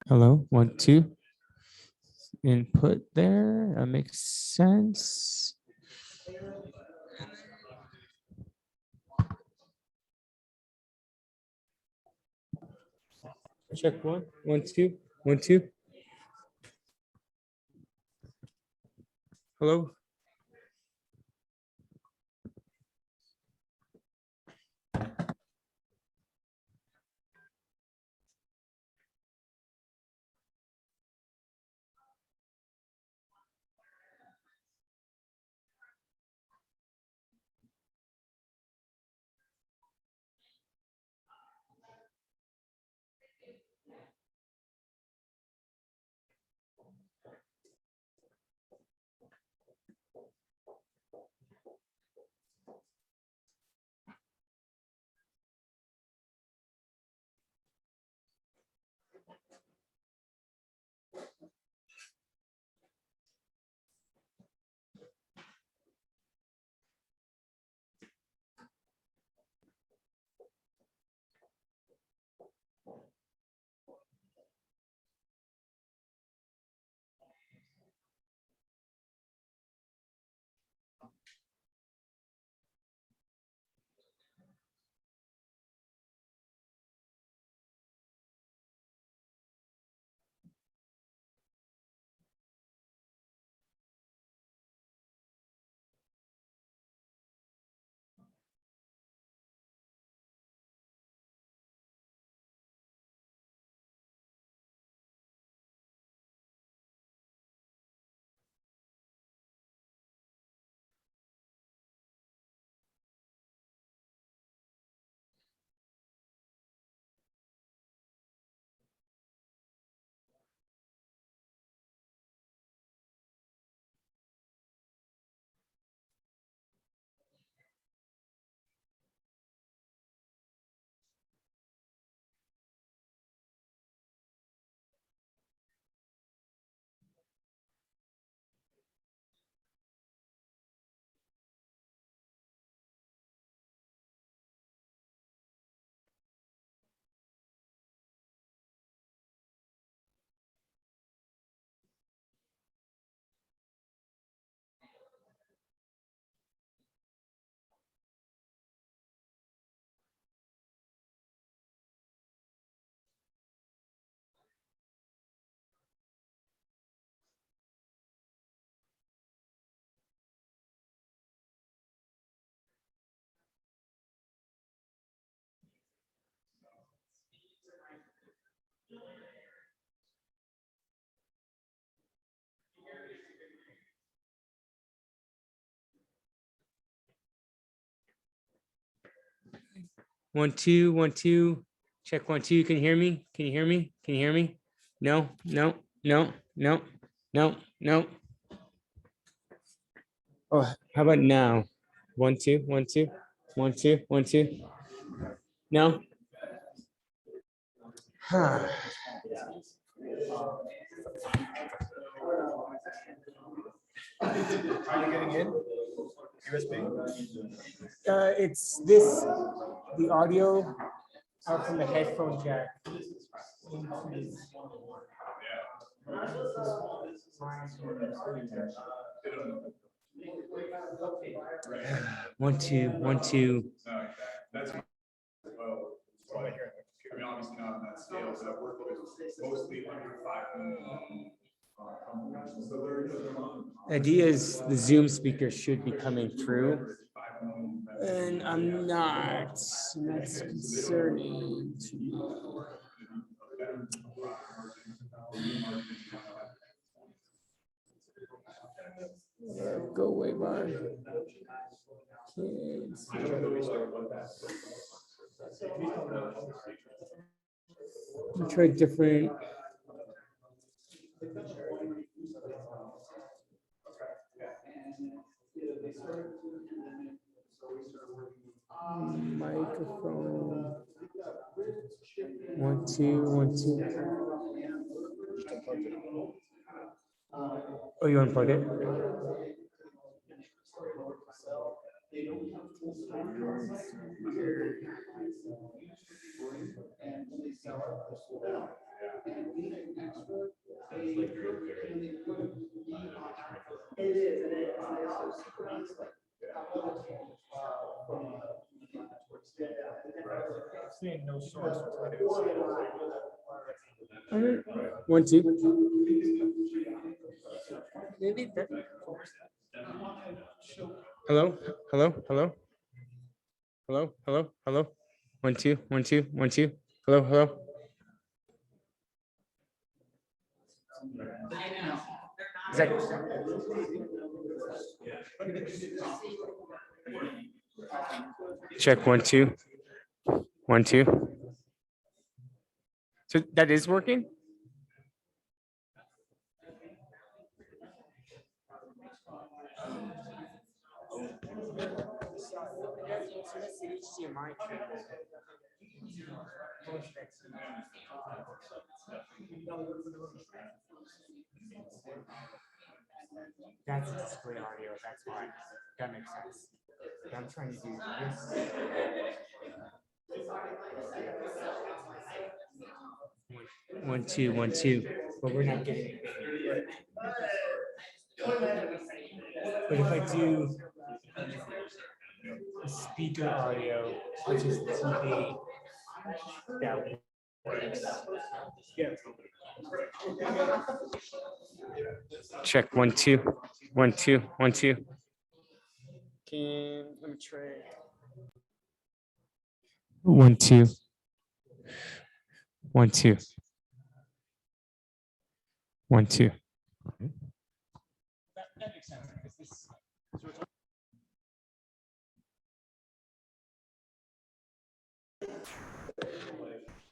Hello, 1, 2. Input there. That makes sense. Check 1, 1, 2, 1, 2. Hello. One, two, 1, 2. Check 1, 2. Can you hear me? Can you hear me? Can you hear me? No, no, no, no, no, no. Oh, how about now? 1, 2, 1, 2, 1, 2, 1, 2. No. Huh. Are you getting in? USB? It's this, the audio out from the headphone jack. One, two, one, two. That's well, what I hear. I mean, obviously not on that scale, so that workload is mostly under 5 million. Idea is the Zoom speaker should be coming through. And I'm not. That's concerning to me. Go away, Barn. Kids. Try different. Microphone. 1, 2, 1, 2. Oh, you unplugged it? Seeing no source. 1, 2. Maybe that. Hello, hello, hello, hello, hello, hello. 1, 2, 1, 2, 1, 2. Hello, hello. Is that check 1, 2, 1, 2. So that is working? That's a display audio, that's why. That makes sense. I'm trying to do this. 1, 2, 1, 2. But we're not getting it. But if I do the speaker audio, which is T8, that works. Check 1, 2, 1, 2, 1, 2. Let me try. 1, 2, 1, 2, 1, 2. That makes sense because this.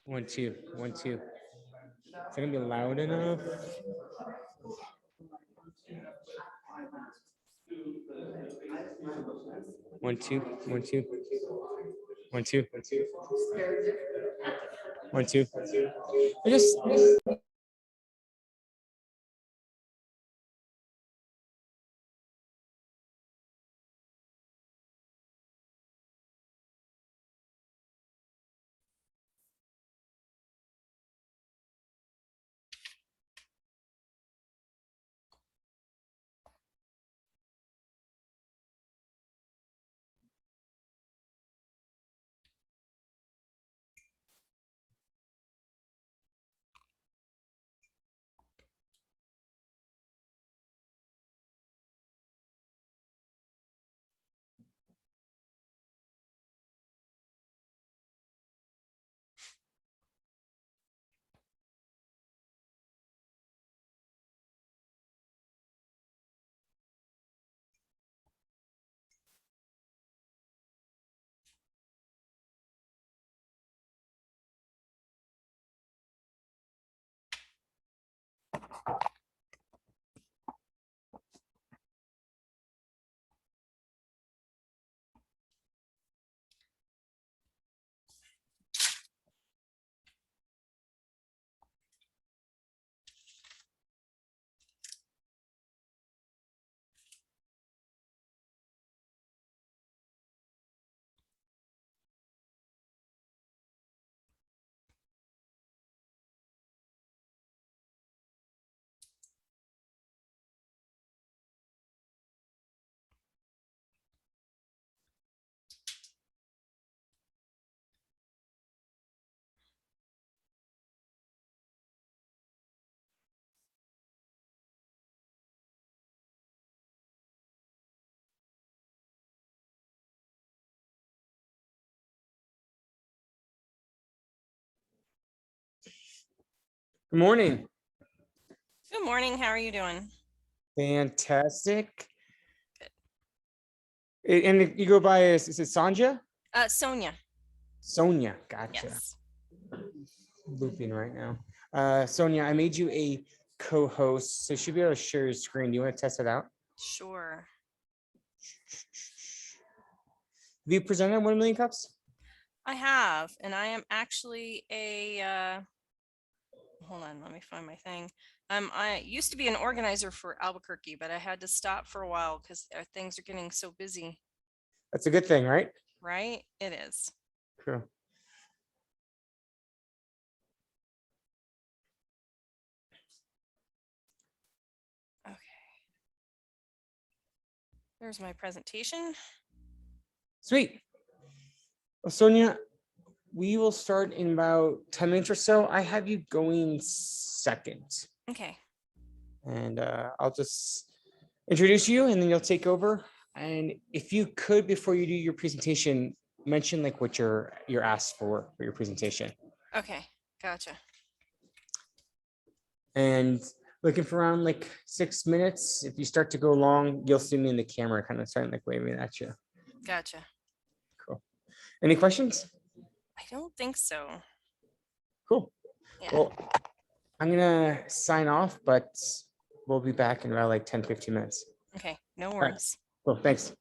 1, 2, 1, 2. Is that gonna be loud enough? One, two, 1, 2. 1, 2. 1, 2. I just Good morning. Good morning. How are you doing? Fantastic. And you go by, is it Sanja? Sonia. Sonia, gotcha. Yes. Looping right now. Sonia, I made you a co-host, so you should be able to share your screen. Do you want to test it out? Sure. Have you presented on 1 million cups? I have, and I am actually a hold on, let me find my thing. I used to be an organizer for Albuquerque, but I had to stop for a while because things are getting so busy. That's a good thing, right? Right? It is. Cool. Okay. There's my presentation. Sweet. Well, Sonia, we will start in about 10 minutes or so. I have you going second. Okay. And I'll just introduce you and then you'll take over. And if you could, before you do your presentation, mention like what you're asked for your presentation. Okay. Gotcha. And looking for around like 6 minutes. If you start to go long, you'll see me in the camera kind of starting like waving at you. Gotcha. Cool. Any questions? I don't think so. Cool. Yeah. Well, I'm gonna sign off, but we'll be back in about like 10-15 minutes. Okay. No right. worries. Cool, thanks.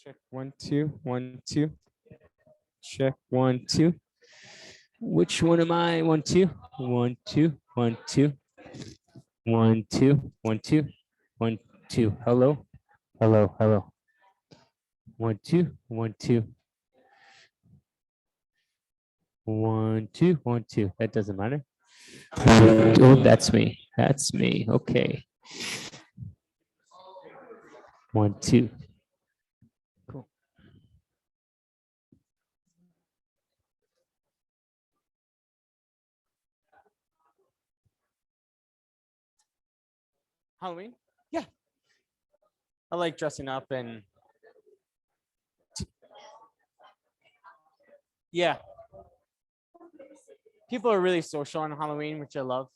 Check 1 2 1 2. Check 1 2. Which one am I? 1 2 1 2 1 2 1 2 1 2 1 2. Hello, hello, hello. 1 2 1 2 1 2 1 2. That doesn't matter. Oh, that's me. That's me. Okay. 1 2. Cool. Halloween? Yeah. I like dressing up and yeah. People are really social on Halloween, which I love.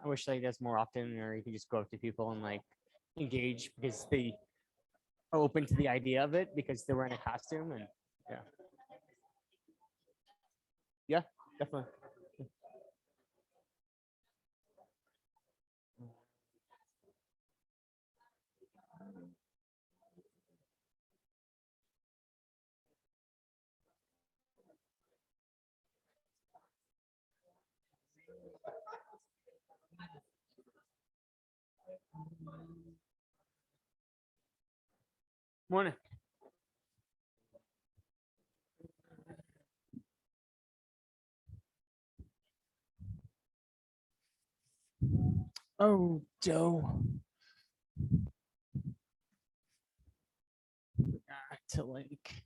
I wish like that's more often, or you can just go up to people and like engage because they are open to the idea of it because they're wearing a costume and yeah. Yeah, definitely. Morning. Oh, Joe. To like.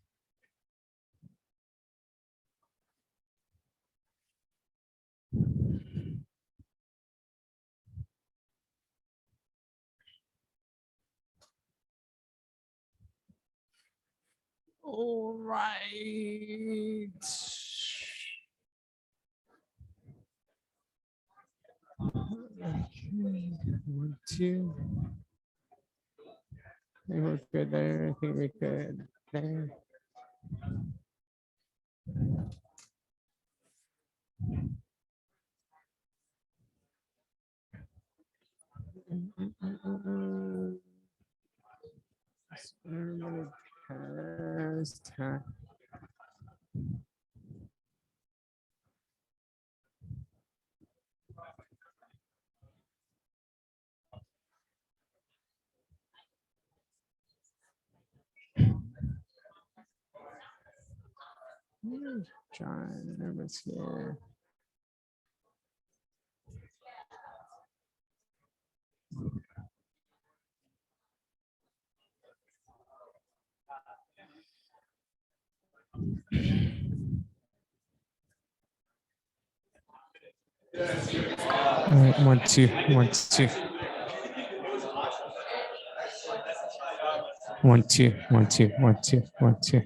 All right. Okay. 1 2. I think we're good there. I think we're good there. John, everyone's here. All right, 1 2 1 2. 1 2 1 2 1 2 1 2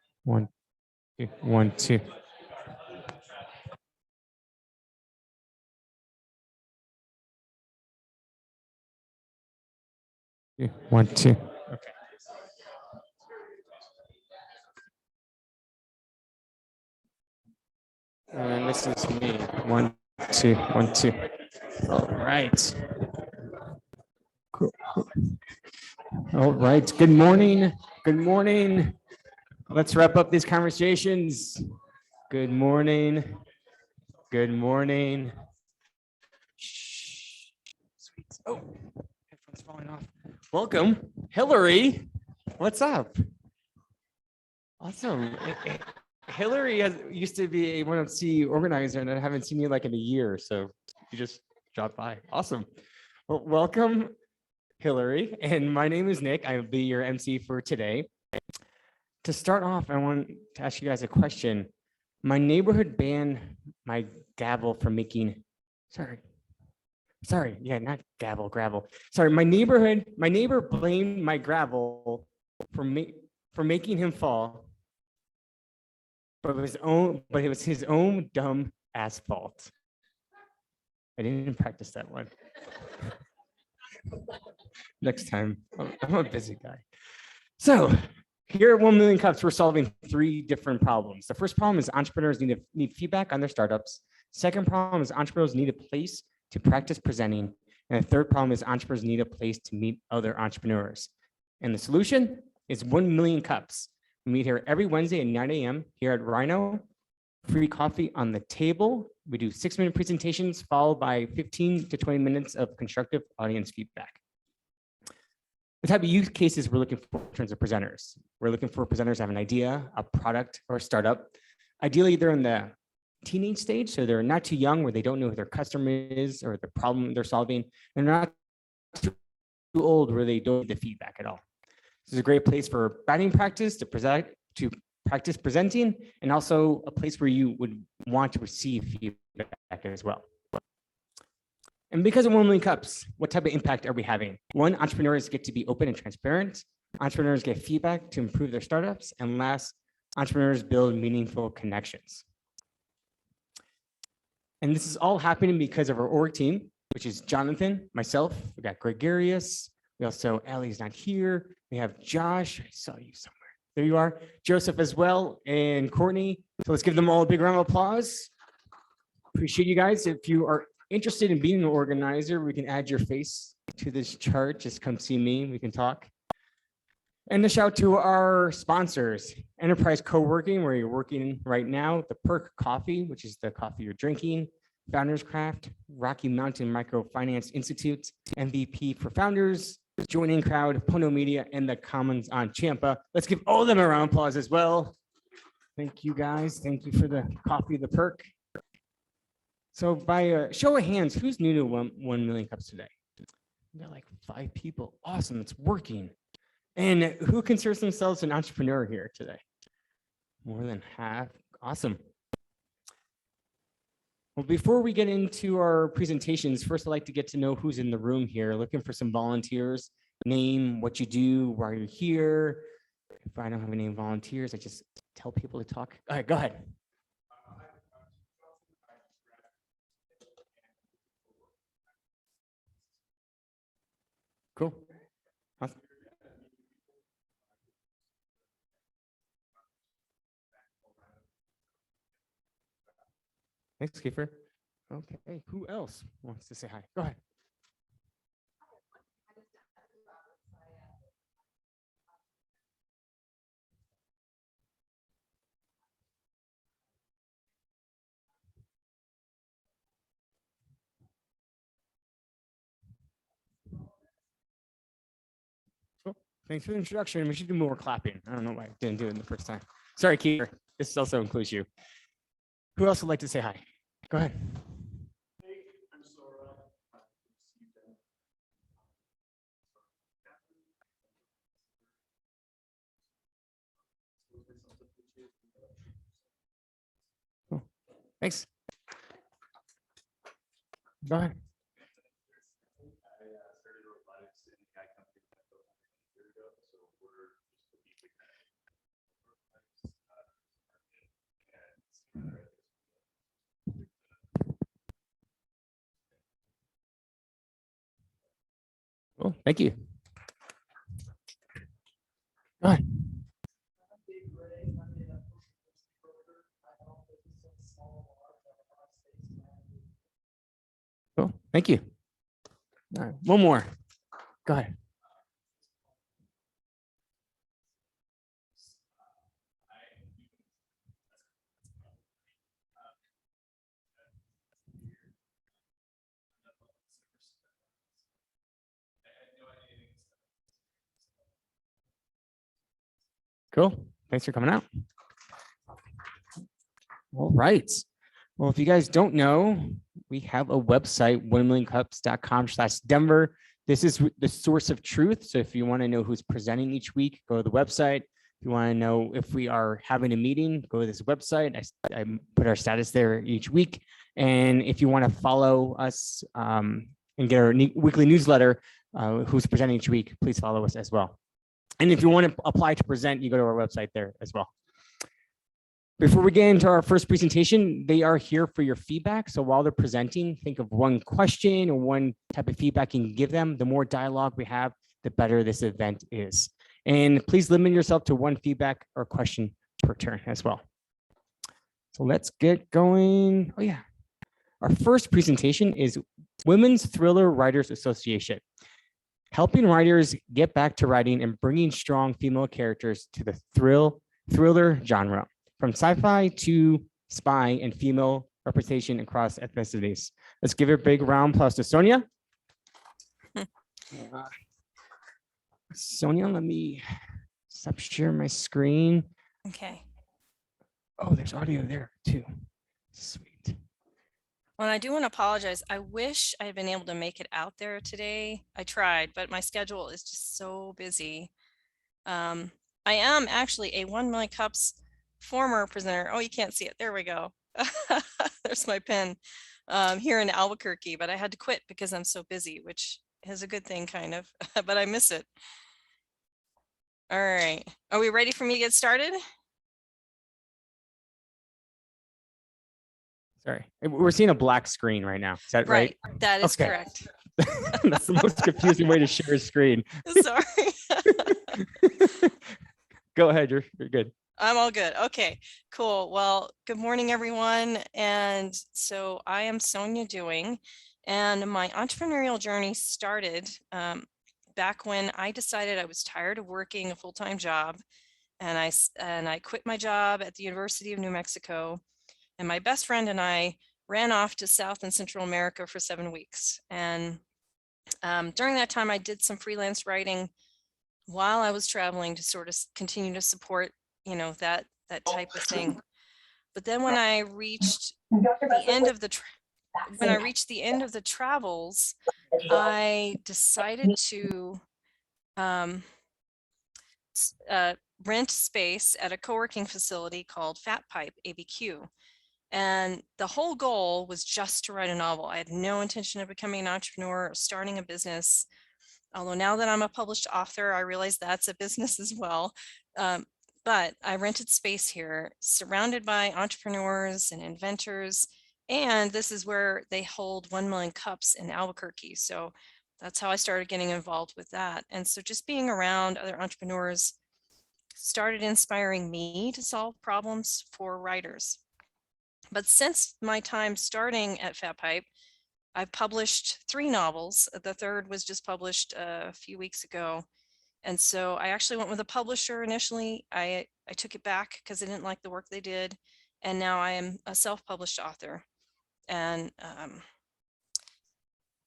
1 2 1 2. 1 2. Okay. And this is me. 1 2 1 2. All right. Cool. All right. Good morning. Good morning. Let's wrap up these conversations. Good morning. Good morning. Shh. Sweet. Oh, headphones falling off. Welcome, Hillary. What's up? Awesome. Hillary used to be a 1MC organizer, and I haven't seen you like in a year, so you just dropped by. Awesome. Well, welcome, Hillary. And my name is Nick. I'll be your MC for today. To start off, I want to ask you guys a question. My neighborhood banned my gavel from making, sorry, yeah, not gavel, gravel. Sorry, my neighbor blamed my gravel for making him fall, but it was his own dumb asphalt. I didn't practice that one. Next time, I'm a busy guy. So here at 1 Million Cups, we're solving 3 different problems. The first problem is entrepreneurs need feedback on their startups. Second problem is entrepreneurs need a place to practice presenting. And the third problem is entrepreneurs need a place to meet other entrepreneurs. And the solution is 1 million cups. We meet here every Wednesday at 9 a.m. here at Rhino. Free coffee on the table. We do 6-minute presentations followed by 15 to 20 minutes of constructive audience feedback. The type of use cases we're looking for in terms of presenters. We're looking for presenters who have an idea, a product, or a startup. Ideally, they're in the teenage stage, so they're not too young where they don't know who their customer is or the problem they're solving, and they're not too old where they don't need the feedback at all. This is a great place for batting practice, to practice presenting, and also a place where you would want to receive feedback as well. And because of 1 million cups, what type of impact are we having? One, entrepreneurs get to be open and transparent. Entrepreneurs get feedback to improve their startups. And last, entrepreneurs build meaningful connections. And this is all happening because of our org team, which is Jonathan, myself, we got Gregarious, we also, Ellie's not here. We have Josh, I saw you somewhere. There you are, Joseph as well, and Courtney. So let's give them all a big round of applause. Appreciate you guys. If you are interested in being an organizer, we can add your face to this chart. Just come see me, we can talk. And a shout to our sponsors, Enterprise Co-working, where you're working right now, the Perk Coffee, which is the coffee you're drinking, Founders Craft, Rocky Mountain Microfinance Institute, MVP for Founders, Join In Crowd, Pono Media, and the Commons on Champa. Let's give all of them a round of applause as well. Thank you guys. Thank you for the coffee, the perk. So by a show of hands, who's new to 1 million cups today? We got like 5 people. Awesome, it's working. And who considers themselves an entrepreneur here today? More than half. Awesome. Well, before we get into our presentations, first I'd like to get to know who's in the room here. Looking for some volunteers. Name, what you do, why you're here. If I don't have any volunteers, I just tell people to talk. All right, go ahead. Cool. Awesome. Thanks, Kiefer. Okay, who else wants to say hi? Go ahead. Cool. Thanks for the introduction. We should do more clapping. I don't know why I didn't do it the first time. Sorry, Kiefer. This also includes you. Who else would like to say hi? Go ahead. Cool. Thanks. Go ahead. Cool. Thank you. Go ahead. Cool. Thank you. All right. One more. Go ahead. Cool. Thanks for coming out. All right. Well, if you guys don't know, we have a website, 1millioncups.com/Denver. This is the source of truth. So if you want to know who's presenting each week, go to the website. If you want to know if we are having a meeting, go to this website. I put our status there each week. And if you want to follow us and get our weekly newsletter, who's presenting each week, please follow us as well. And if you want to apply to present, you go to our website there as well. Before we get into our first presentation, they are here for your feedback. So while they're presenting, think of one question or one type of feedback you can give them. The more dialogue we have, the better this event is. And please limit yourself to one feedback or question per turn as well. So let's get going. Oh yeah. Our first presentation is Women's Thriller Writers Association. helping writers get back to writing and bringing strong female characters to the thriller genre, from sci-fi to spy and female representation across ethnicities. Let's give it a big round of applause to Sonia. Sonia, let me stop sharing my screen. Okay. Oh, there's audio there too. Sweet. Well, I do want to apologize. I wish I had been able to make it out there today. I tried, but my schedule is just so busy. I am actually a 1 Million Cups former presenter. Oh, you can't see it. There we go. There's my pen here in Albuquerque, but I had to quit because I'm so busy, which is a good thing kind of, but I miss it. All right. Are we ready for me to get started? Sorry, we're seeing a black screen right now. Is that right? That is Okay. correct. That's the most confusing way to share a screen. Sorry. Go ahead, you're good. I'm all good. Okay, cool. Well, good morning, everyone. And so I am Sonia Dewing, and my entrepreneurial journey started back when I decided I was tired of working a full-time job, and I quit my job at the University of New Mexico, and my best friend and I ran off to South and Central America for 7 weeks. And during that time, I did some freelance writing while I was traveling to sort of continue to support, that type of thing. But then when I reached the end of the travels, I decided to rent space at a co-working facility called Fat Pipe ABQ. And the whole goal was just to write a novel. I had no intention of becoming an entrepreneur or starting a business. Although now that I'm a published author, I realize that's a business as well. But I rented space here, surrounded by entrepreneurs and inventors. And this is where they hold 1 Million Cups in Albuquerque. So that's how I started getting involved with that. And so just being around other entrepreneurs started inspiring me to solve problems for writers. But since my time starting at Fat Pipe, I've published 3 novels. The third was just published a few weeks ago. And so I actually went with a publisher initially. I took it back because I didn't like the work they did. And now I am a self-published author. And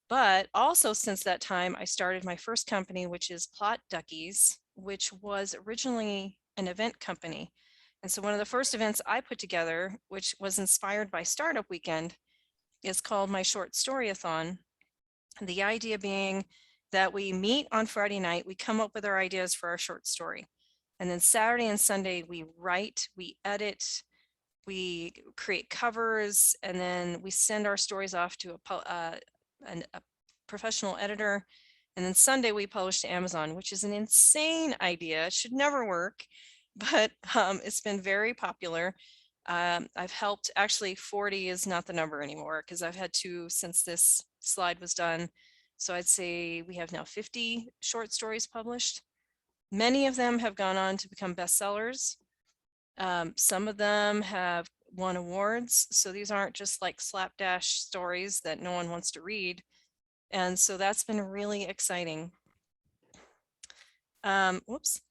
but also since that time, I started my first company, which is Plot Duckies, which was originally an event company. And so one of the first events I put together, which was inspired by Startup Weekend, is called my Short Storyathon. The idea being that we meet on Friday night, we come up with our ideas for our short story. And then Saturday and Sunday, we write, we edit, we create covers, and then we send our stories off to a professional editor. And then Sunday we publish to Amazon, which is an insane idea. It should never work, but it's been very popular. I've helped, actually 40 is not the number anymore because I've had 2 since this slide was done. So I'd say we have now 50 short stories published. Many of them have gone on to become bestsellers. Some of them have won awards. So these aren't just like slapdash stories that no one wants to read. And so that's been really exciting. Whoops.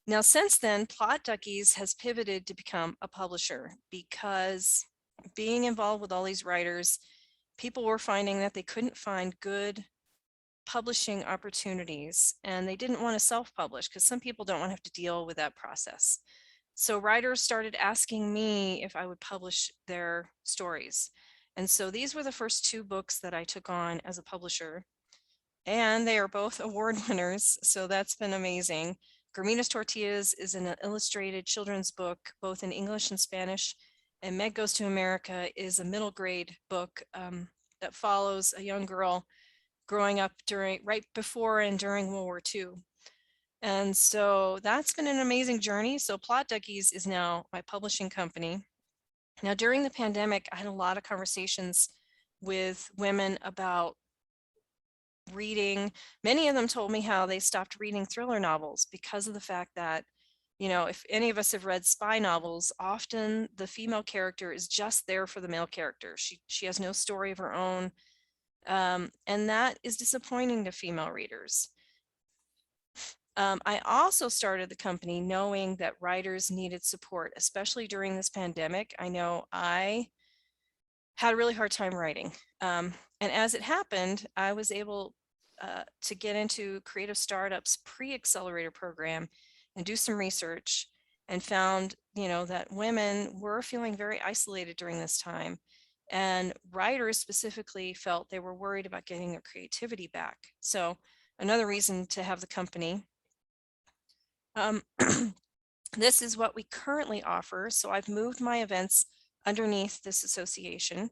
Now, since then, Plot Duckies has pivoted to become a publisher because being involved with all these writers, people were finding that they couldn't find good publishing opportunities and they didn't want to self-publish because some people don't want to have to deal with that process. So writers started asking me if I would publish their stories. And so these were the first 2 books that I took on as a publisher. And they are both award winners. So that's been amazing. Gramitas Tortillas is an illustrated children's book, both in English and Spanish. And Meg Goes to America is a middle grade book that follows a young girl growing up right before and during World War II. And so that's been an amazing journey. So Plot Duckies is now my publishing company. Now, during the pandemic, I had a lot of conversations with women about reading. Many of them told me how they stopped reading thriller novels because of the fact that, if any of us have read spy novels, often the female character is just there for the male character. She has no story of her own. And that is disappointing to female readers. I also started the company knowing that writers needed support, especially during this pandemic. I know I had a really hard time writing. And as it happened, I was able to get into Creative Startups pre-accelerator program and do some research and found, that women were feeling very isolated during this time. And writers specifically felt they were worried about getting their creativity back. So another reason to have the company. Um, this is what we currently offer. So I've moved my events underneath this association.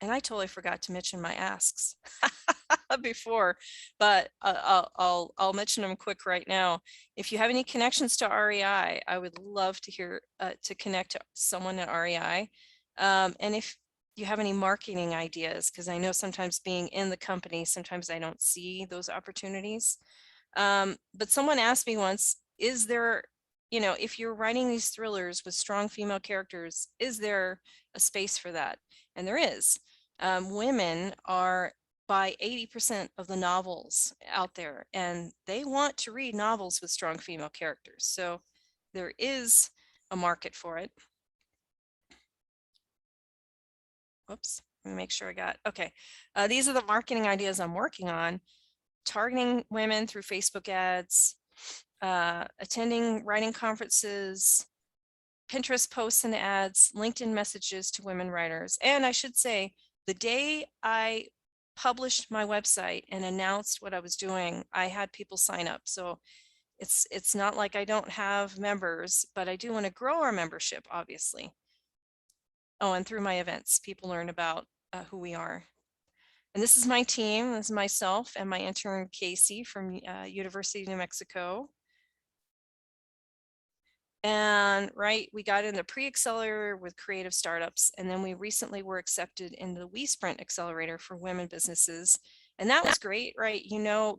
And I totally forgot to mention my asks before, but I'll mention them quick right now. If you have any connections to REI, I would love to hear to connect to someone at REI. And if you have any marketing ideas, because I know sometimes being in the company, sometimes I don't see those opportunities. But someone asked me once, is there, if you're writing these thrillers with strong female characters, is there a space for that? And there is. Women are by 80% of the novels out there, and they want to read novels with strong female characters. So there is a market for it. Whoops, let me make sure I got, okay. These are the marketing ideas I'm working on. Targeting women through Facebook ads, attending writing conferences, Pinterest posts and ads, LinkedIn messages to women writers. And I should say, the day I published my website and announced what I was doing, I had people sign up. So it's not like I don't have members, but I do want to grow our membership, obviously. Oh, and through my events, people learn about who we are. And this is my team. This is myself and my intern, Casey, from University of New Mexico. And we got in the pre-accelerator with creative startups. And then we recently were accepted in the WeSprint accelerator for women businesses. And that was great, right?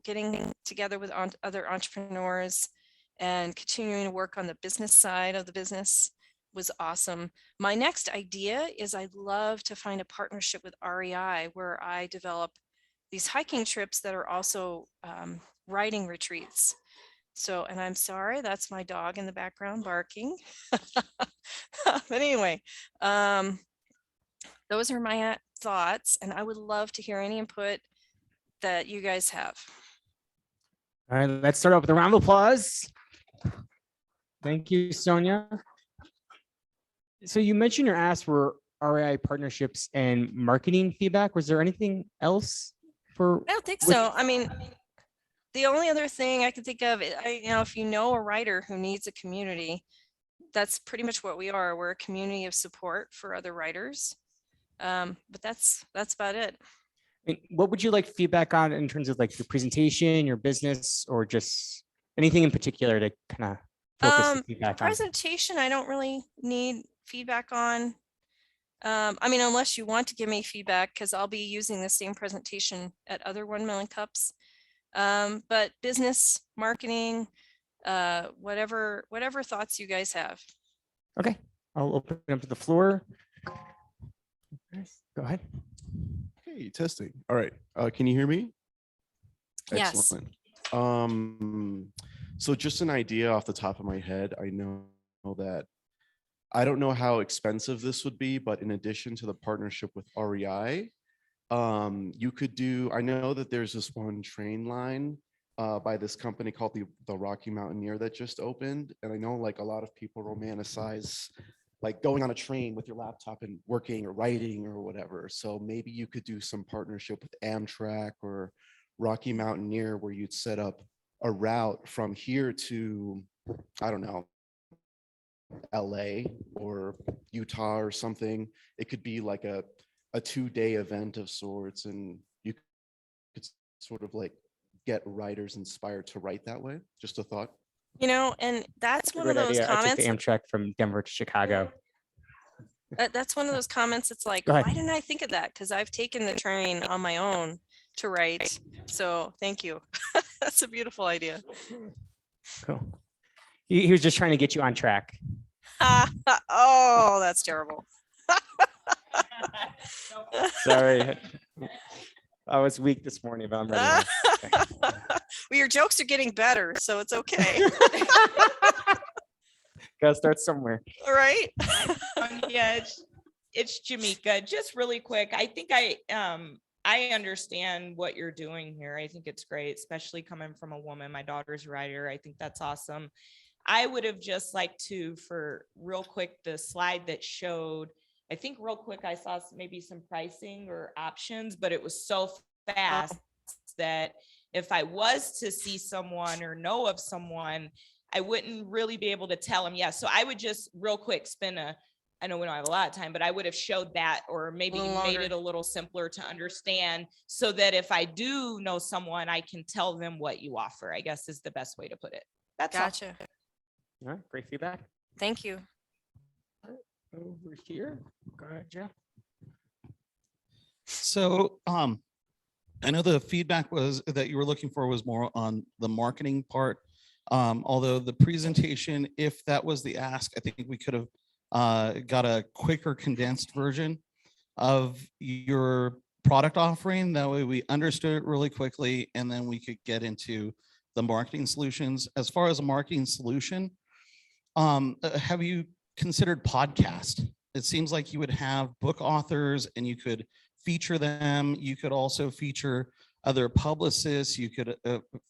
Getting together with other entrepreneurs and continuing to work on the business side of the business was awesome. My next idea is I'd love to find a partnership with REI where I develop these hiking trips that are also writing retreats. So, and I'm sorry, that's my dog in the background barking. But anyway, those are my thoughts, and I would love to hear any input that you guys have. All right, let's start off with a round of applause. Thank you, Sonia. So you mentioned your asks for REI partnerships and marketing feedback. Was there anything else for? I don't think so. I mean, the only other thing I can think of, if you know a writer who needs a community, that's pretty much what we are. We're a community of support for other writers. But that's about it. What would you like feedback on in terms of like your presentation, your business, or just anything in particular to kind of focus the feedback on? Presentation, I don't really need feedback on. I mean, unless you want to give me feedback, because I'll be using the same presentation at other 1 Million Cups. But business, marketing, whatever thoughts you guys have. Okay, I'll open it up to the floor. Go ahead. Hey, testing. All right. Can you hear me? Yes. Excellent. So just an idea off the top of my head. I know that I don't know how expensive this would be, but in addition to the partnership with REI, you could do, I know that there's this one train line by this company called the Rocky Mountaineer that just opened. And I know like a lot of people romanticize like going on a train with your laptop and working or writing or whatever. So maybe you could do some partnership with Amtrak or Rocky Mountaineer where you'd set up a route from here to, I don't know, LA or Utah or something. It could be like a 2-day event of sorts, and you could sort of like get writers inspired to write that way. Just a thought. And that's one of Great those idea. I took comments. the Amtrak from Denver to Chicago. That's one of those comments. It's like, Go why ahead. didn't I think of that? Because I've taken the train on my own to write. So thank you. That's a beautiful idea. Cool. He was just trying to get you on track. Oh, that's terrible. Sorry. I was weak this morning, but I'm ready now. Well, your jokes are getting better, so it's okay. Gotta start somewhere. All right. Yeah, it's Jamaica. Just really quick, I think I understand what you're doing here. I think it's great, especially coming from a woman. My daughter's a writer. I think that's awesome. I would have just liked to, for real quick, the slide that showed, I think real quick, I saw maybe some pricing or options, but it was so fast that if I was to see someone or know of someone, I wouldn't really be able to tell them. Yeah. So I would just real quick I know we don't have a lot of time, but I would have showed that or maybe little made longer. it a little simpler to understand so that if I do know someone, I can tell them what you offer, I guess is the best way to put it. That's all. Gotcha. All right, great feedback. Thank you. Over here. Go ahead, Jeff. So I know the feedback was that you were looking for was more on the marketing part. Although the presentation, if that was the ask, I think we could have got a quicker condensed version of your product offering. That way we understood it really quickly and then we could get into the marketing solutions. As far as a marketing solution, have you considered podcast? It seems like you would have book authors and you could feature them. You could also feature other publicists. You could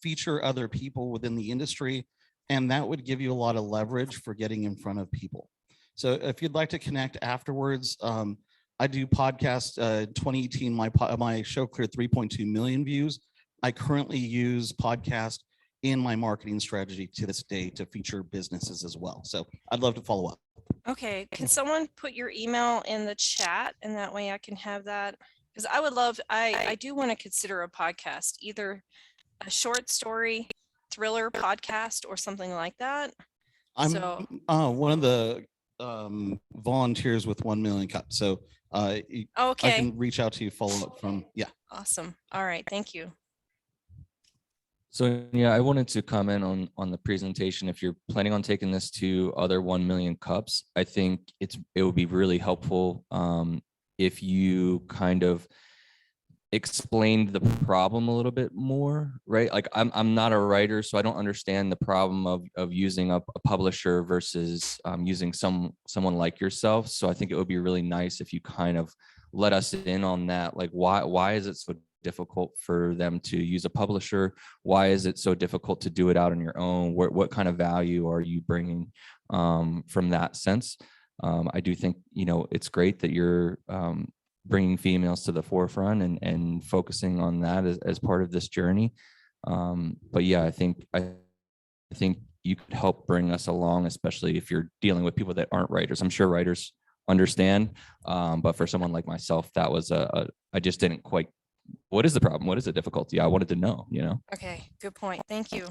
feature other people within the industry, and that would give you a lot of leverage for getting in front of people. So if you'd like to connect afterwards, I do podcast 2018, my show cleared 3.2 million views. I currently use podcast in my marketing strategy to this day to feature businesses as well. So I'd love to follow up. Okay. Can someone put your email in the chat and that way I can have that? Because I would love, I do want to consider a podcast, either a short story, thriller podcast or something like that. I'm So- one of the volunteers with 1 million cups. So I Okay. can reach out to you, follow up from, yeah. Awesome. All right. Thank you. So yeah, I wanted to comment on the presentation. If you're planning on taking this to other 1 million cups, I think it would be really helpful if you kind of explained the problem a little bit more, right? Like I'm not a writer, so I don't understand the problem of using a publisher versus using someone like yourself. So I think it would be really nice if you kind of let us in on that. Like why is it so difficult for them to use a publisher? Why is it so difficult to do it out on your own? What kind of value are you bringing from that sense? I do think, it's great that you're bringing females to the forefront and focusing on that as part of this journey. But yeah, I think you could help bring us along, especially if you're dealing with people that aren't writers. I'm sure writers understand, but for someone like myself, that was I just didn't quite. What is the problem? What is the difficulty? I wanted to know, Okay. Good point. Thank you.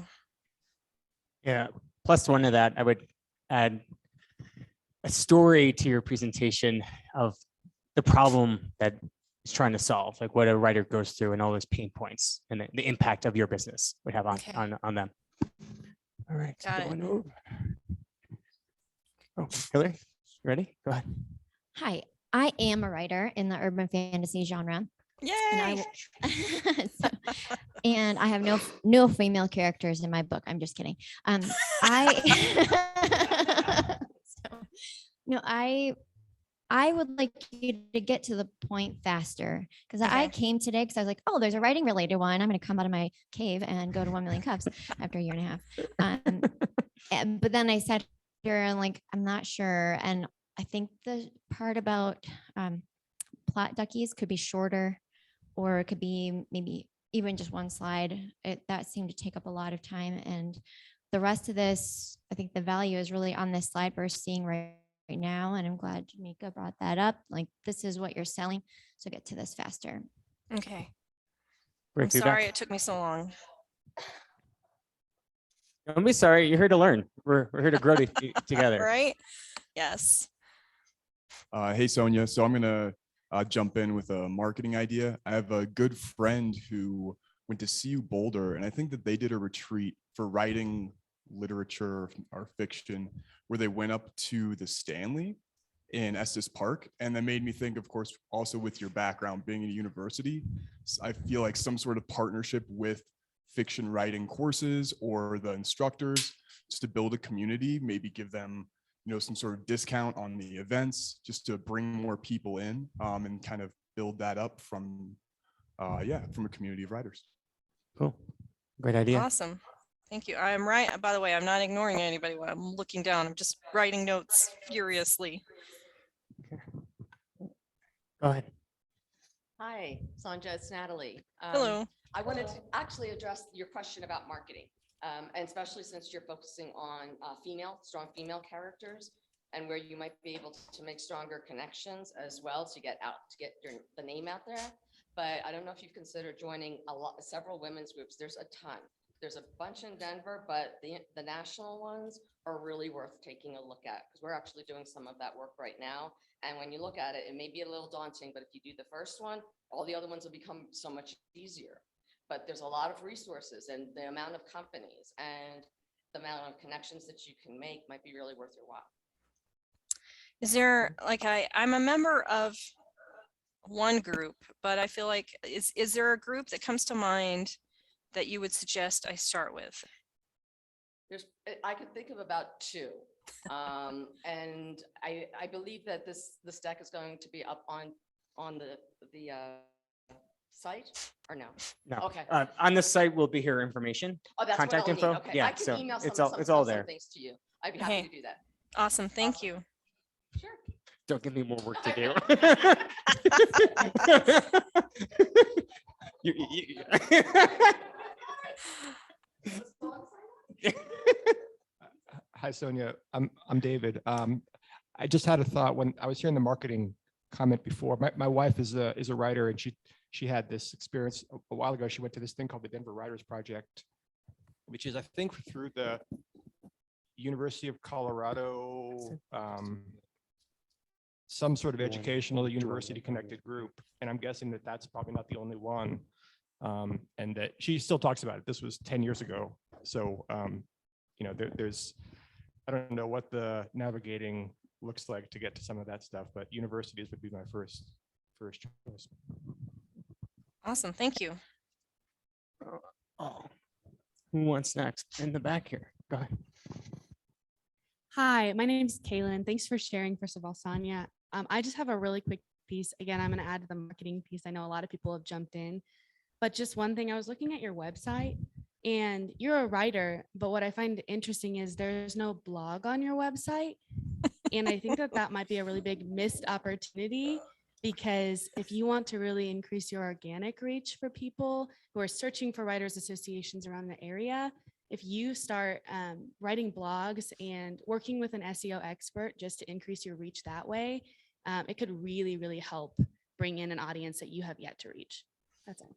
Yeah. Plus one of that, I would add a story to your presentation of the problem that is trying to solve, like what a writer goes through and all those pain points and the impact of your business would have on, Okay. on them. All right. Got it. going over. Oh, Hillary, you ready? Go ahead. Hi, I am a writer in the urban fantasy genre. Yay. And I have no female characters in my book. I'm just kidding. I would like you to get to the point faster because I Okay. came today because I was like, oh, there's a writing related one. I'm going to come out of my cave and go to 1 million cups after a year and a half. But then I sat here and like, I'm not sure. And I think the part about plot duckies could be shorter, or it could be maybe even just one slide. That seemed to take up a lot of time. And the rest of this, I think the value is really on this slide we're seeing right now. And I'm glad Jamaica brought that up. Like, this is what you're selling. So get to this faster. Okay. Great I'm feedback. sorry it took me so long. Don't be sorry. You're here to learn. We're here to grow together. Right? Yes. Hey, Sonia. So I'm going to jump in with a marketing idea. I have a good friend who went to CU Boulder, and I think that they did a retreat for writing literature or fiction where they went up to the Stanley in Estes Park. And that made me think, of course, also with your background being in a university, I feel like some sort of partnership with fiction writing courses or the instructors just to build a community, maybe give them, some sort of discount on the events just to bring more people in, and kind of build that up from a community of writers. Cool. Great idea. Awesome. Thank you. I'm right. By the way, I'm not ignoring anybody while I'm looking down. I'm just writing notes furiously. Go ahead. Hi, Sonja, it's Natalie. Hello. I wanted to actually address your question about marketing, and especially since you're focusing on strong female characters, and where you might be able to make stronger connections as well to get the name out there. But I don't know if you've considered joining several women's groups. There's a ton. There's a bunch in Denver, but the national ones are really worth taking a look at, because we're actually doing some of that work right now. And when you look at it, it may be a little daunting, but if you do the first one, all the other ones will become so much easier. But there's a lot of resources, and the amount of companies and the amount of connections that you can make might be really worth your while. Is there, like, I'm a member of one group, but I feel like, is there a group that comes to mind that you would suggest I start with? I could think of about two. And I believe that this deck is going to be up on the site, or no? No. Okay. On the site will be here information. Oh, that's what Contact I'll need. info. Okay. Yeah, I can so email it's some all there. things to you. I'd be happy Hey. to do that. Awesome. Thank Awesome. you. Sure. Don't give me more work to do. Hi, Sonia. I'm David. I just had a thought when I was hearing the marketing comment before. My wife is a writer, and she had this experience a while ago. She went to this thing called the Denver Writers Project, which is, I think, through the University of Colorado, some sort of educational university connected group. And I'm guessing that that's probably not the only one. And that she still talks about it. This was 10 years ago. So, there's, I don't know what the navigating looks like to get to some of that stuff, but universities would be my first choice. Awesome. Thank you. Oh, who wants next? In the back here. Go ahead. Hi, my name is Kaylin. Thanks for sharing, first of all, Sonia. I just have a really quick piece. Again, I'm going to add to the marketing piece. I know a lot of people have jumped in, but just one thing, I was looking at your website, and you're a writer, but what I find interesting is there's no blog on your website. And I think that might be a really big missed opportunity, because if you want to really increase your organic reach for people who are searching for writers associations around the area, if you start writing blogs and working with an SEO expert just to increase your reach that way, it could really, really help bring in an audience that you have yet to reach. That's it.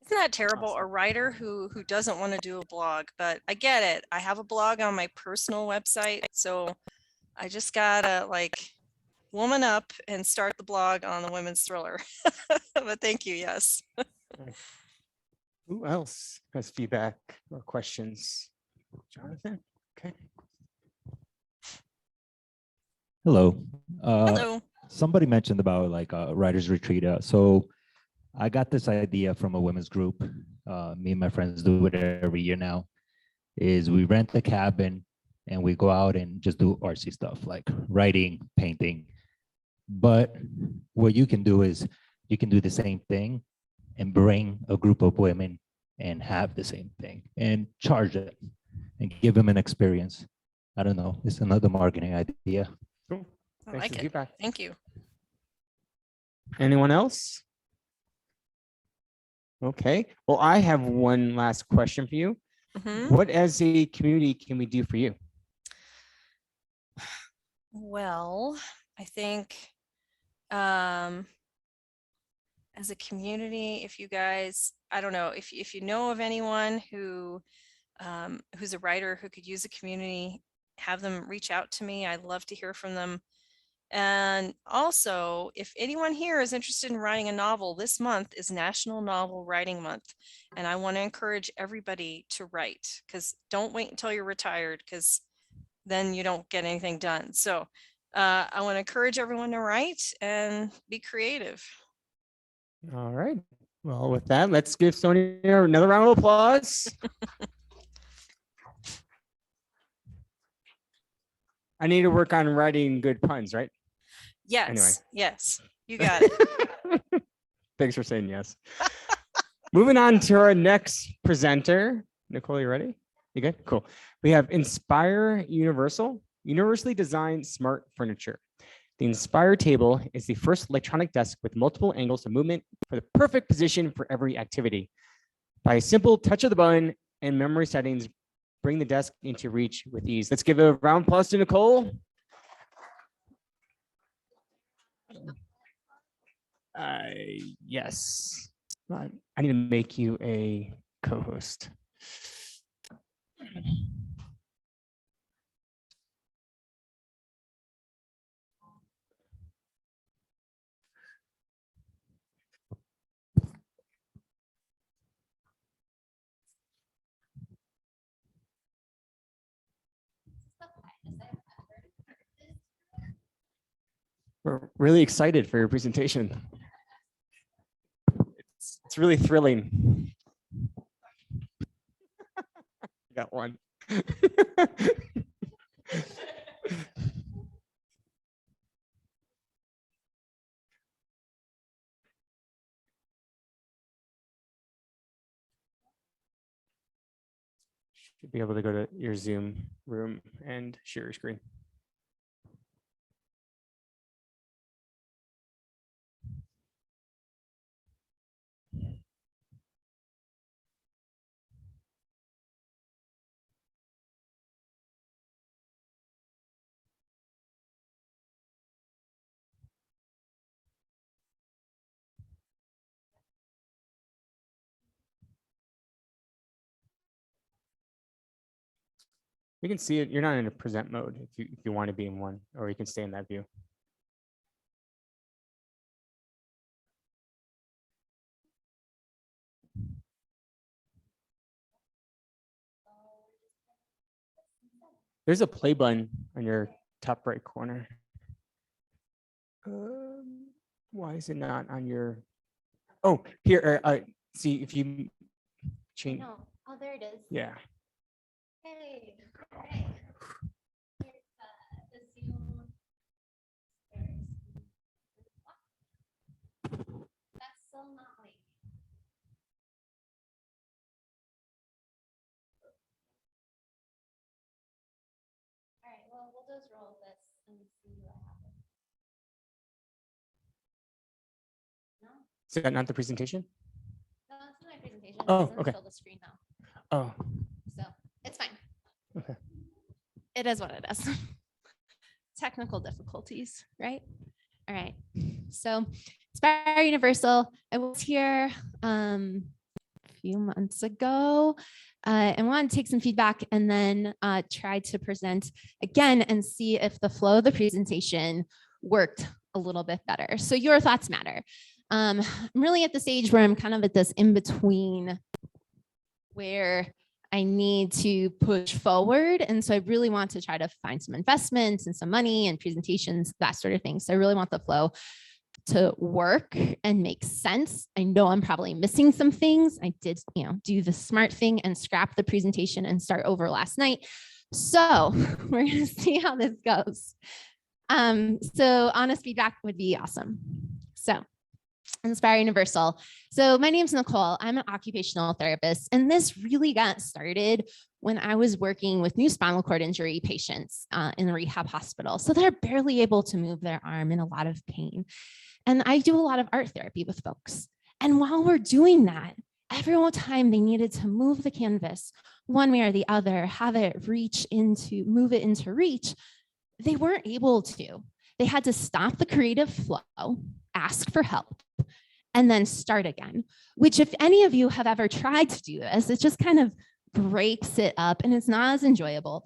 Isn't that terrible? A writer who doesn't want to do a blog, but I get it. I have a blog on my personal website, so I just gotta woman up and start the blog on the women's thriller. But thank you. Yes. Who else has feedback or questions? Jonathan? Okay. Hello. Hello. Somebody mentioned about a writer's retreat. So I got this idea from a women's group. Me and my friends do it every year now. Is we rent a cabin and we go out and just do artsy stuff like writing, painting. But what you can do is you can do the same thing and bring a group of women and have the same thing and charge it and give them an experience. I don't know. It's another marketing idea. Cool. I Thanks like for it. feedback. Thank you. Anyone else? Okay. Well, I have one last question for you. Mhm. What as a community can we do for you? Well, I think as a community, if you guys, I don't know, if you know of anyone who's a writer who could use a community, have them reach out to me. I'd love to hear from them. And also, if anyone here is interested in writing a novel, this month is National Novel Writing Month. And I want to encourage everybody to write, because don't wait until you're retired, because then you don't get anything done. So I want to encourage everyone to write and be creative. All right. Well, with that, let's give Sonia another round of applause. I need to work on writing good puns, right? Yes, yes, you got it. Thanks for saying yes. Moving on to our next presenter. Nicole, you ready? You good? Cool. We have Inspire Universal, universally designed smart furniture. The Inspire table is the first electronic desk with multiple angles of movement for the perfect position for every activity. By a simple touch of the button and memory settings, bring the desk into reach with ease. Let's give a round of applause to Nicole. Yes. I need to make you a co-host. We're really excited for your presentation. It's really thrilling. Got one. Should be able to go to your Zoom room and share your screen. You can see it. You're not in a present mode if you want to be in one, or you can stay in that view. There's a play button on your top right corner. Why is it not on your? Oh, here. See if you change. No. Oh, there it is. Yeah. Hey. Hey. Here's, the Zoom. That's still not like. All right, well, we'll just roll this and see what happens. No, Is that not the presentation? no, it's not my presentation. Oh, It doesn't okay. show the screen now, Oh, so it's fine. okay. It is what it is. Technical difficulties, right? All right. So Inspire Universal, I was here a few months ago and wanted to take some feedback and then try to present again and see if the flow of the presentation worked a little bit better. So your thoughts matter. I'm really at the stage where I'm kind of at this in between where I need to push forward. And so I really want to try to find some investments and some money and presentations, that sort of thing. So I really want the flow to work and make sense. I know I'm probably missing some things. I did, do the smart thing and scrap the presentation and start over last night. So we're going to see how this goes. So honest feedback would be awesome. So Inspire Universal. So my name's Nicole. I'm an occupational therapist, and this really got started when I was working with new spinal cord injury patients in a rehab hospital. So they're barely able to move their arm, in a lot of pain. And I do a lot of art therapy with folks. And while we're doing that, every time they needed to move the canvas one way or the other, have it move it into reach, they weren't able to. They had to stop the creative flow, ask for help, and then start again, which if any of you have ever tried to do this, it just kind of breaks it up and it's not as enjoyable.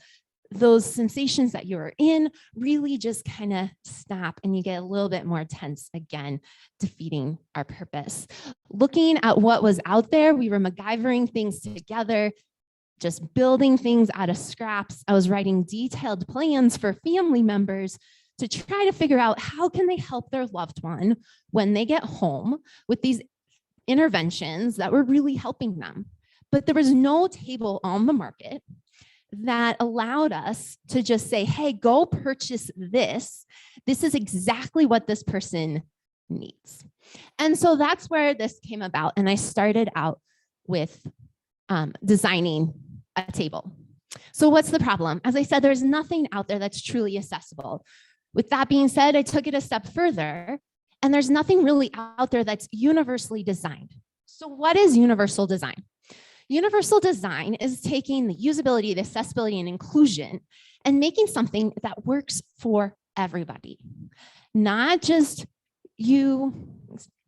Those sensations that you're in really just kind of stop and you get a little bit more tense again, defeating our purpose. Looking at what was out there, we were MacGyvering things together, just building things out of scraps. I was writing detailed plans for family members to try to figure out how can they help their loved one when they get home with these interventions that were really helping them. But there was no table on the market that allowed us to just say, hey, go purchase this. This is exactly what this person needs. And so that's where this came about. And I started out with designing a table. So what's the problem? As I said, there's nothing out there that's truly accessible. With that being said, I took it a step further, and there's nothing really out there that's universally designed. So what is universal design? Universal design is taking the usability, the accessibility, and inclusion and making something that works for everybody, not just you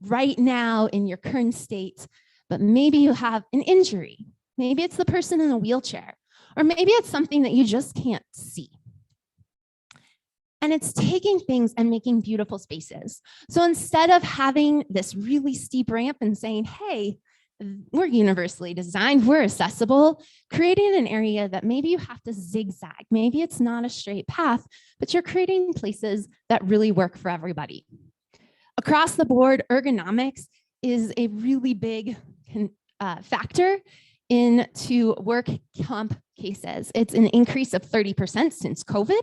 right now in your current state, but maybe you have an injury. Maybe it's the person in a wheelchair, or maybe it's something that you just can't see. And it's taking things and making beautiful spaces. So instead of having this really steep ramp and saying, hey, we're universally designed, we're accessible, creating an area that maybe you have to zigzag. Maybe it's not a straight path, but you're creating places that really work for everybody. Across the board, ergonomics is a really big factor into work comp cases. It's an increase of 30% since COVID.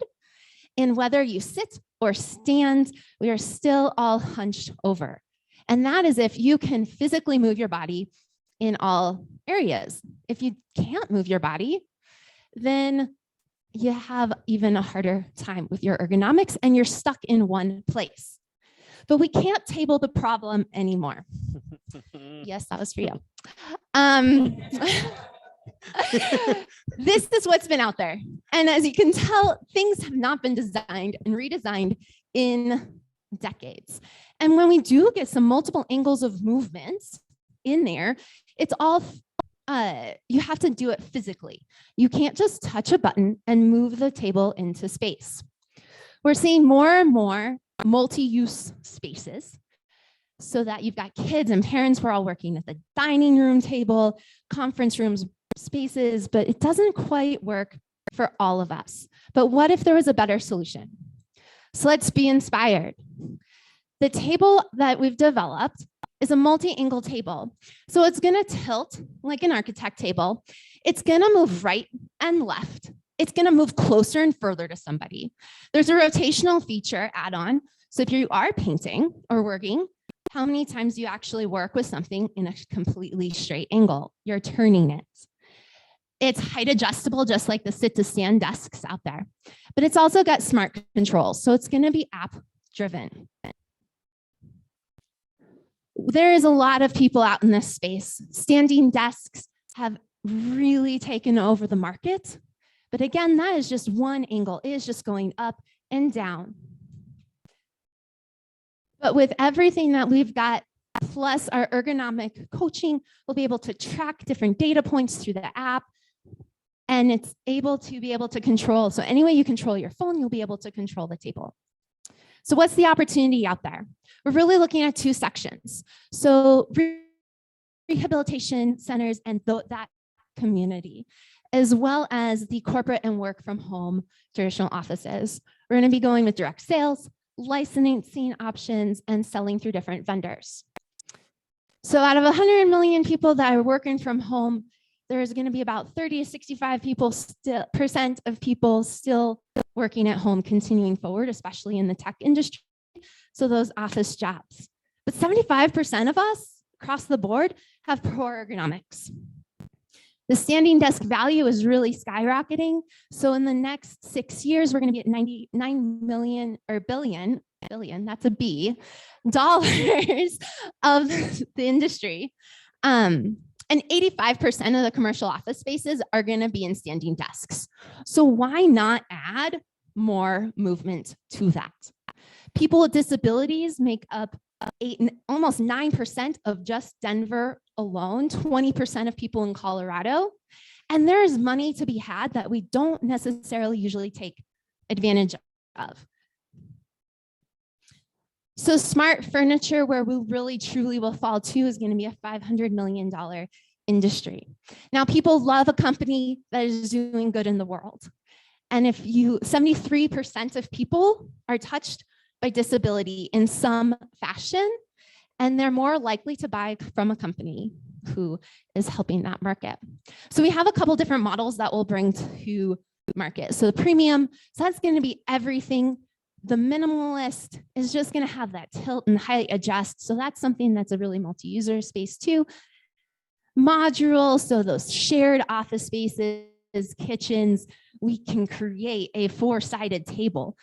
And whether you sit or stand, we are still all hunched over. And that is if you can physically move your body in all areas. If you can't move your body, then you have even a harder time with your ergonomics and you're stuck in one place. But we can't table the problem anymore. Yes, that was for you. This is what's been out there. And as you can tell, things have not been designed and redesigned in decades. And when we do get some multiple angles of movements in there, it's all, you have to do it physically. You can't just touch a button and move the table into space. We're seeing more and more multi-use spaces so that you've got kids and parents who are all working at the dining room table, conference rooms, spaces, but it doesn't quite work for all of us. But what if there was a better solution? So let's be inspired. The table that we've developed is a multi-angle table. So it's gonna tilt like an architect table. It's gonna move right and left. It's gonna move closer and further to somebody. There's a rotational feature add-on. So if you are painting or working, how many times do you actually work with something in a completely straight angle? You're turning it. It's height adjustable, just like the sit to stand desks out there, but it's also got smart controls. So it's gonna be app driven. There is a lot of people out in this space. Standing desks have really taken over the market. But again, that is just one angle. It is just going up and down. But with everything that we've got, plus our ergonomic coaching, we'll be able to track different data points through the app. And it's able to control. So any way you control your phone, you'll be able to control the table. So what's the opportunity out there? We're really looking at two sections. So rehabilitation centers and that community, as well as the corporate and work from home traditional offices. We're going to be going with direct sales, licensing options, and selling through different vendors. So out of 100 million people that are working from home, there's going to be about 30 to 65 percent of people still working at home, continuing forward, especially in the tech industry. So those office jobs. But 75% of us across the board have poor ergonomics. The standing desk value is really skyrocketing. So in the next 6 years, we're going to be at 99 million or billion, that's a B, dollars of the industry. And 85% of the commercial office spaces are going to be in standing desks. So why not add more movement to that? People with disabilities make up almost 9% of just Denver alone, 20% of people in Colorado. And there is money to be had that we don't necessarily usually take advantage of. So smart furniture, where we really truly will fall to, is going to be a $500 million industry. Now, people love a company that is doing good in the world. And if 73% of people are touched by disability in some fashion, and they're more likely to buy from a company who is helping that market. So we have a couple different models that we'll bring to market. So the premium, so that's going to be everything. The minimalist is just going to have that tilt and height adjust. So that's something that's a really multi-user space too. Modular, so those shared office spaces, kitchens, we can create a 4-sided table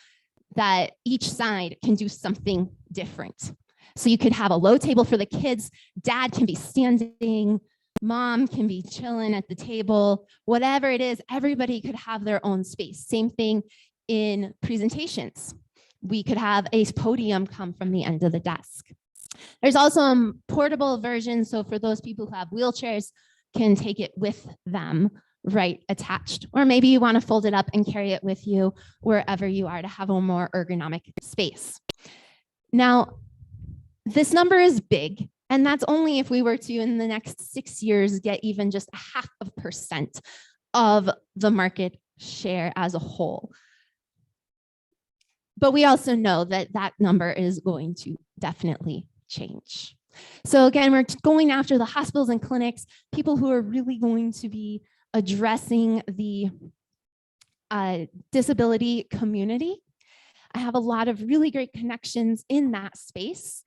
that each side can do something different. So you could have a low table for the kids, dad can be standing, mom can be chilling at the table, whatever it is, everybody could have their own space. Same thing in presentations. We could have a podium come from the end of the desk. There's also a portable version. So for those people who have wheelchairs, can take it with them right attached. Or maybe you want to fold it up and carry it with you wherever you are to have a more ergonomic space. Now, this number is big, and that's only if we were to, in the next 6 years, get even just 0.5% of the market share as a whole. But we also know that that number is going to definitely change. So again, we're going after the hospitals and clinics, people who are really going to be addressing the disability community. I have a lot of really great connections in that space,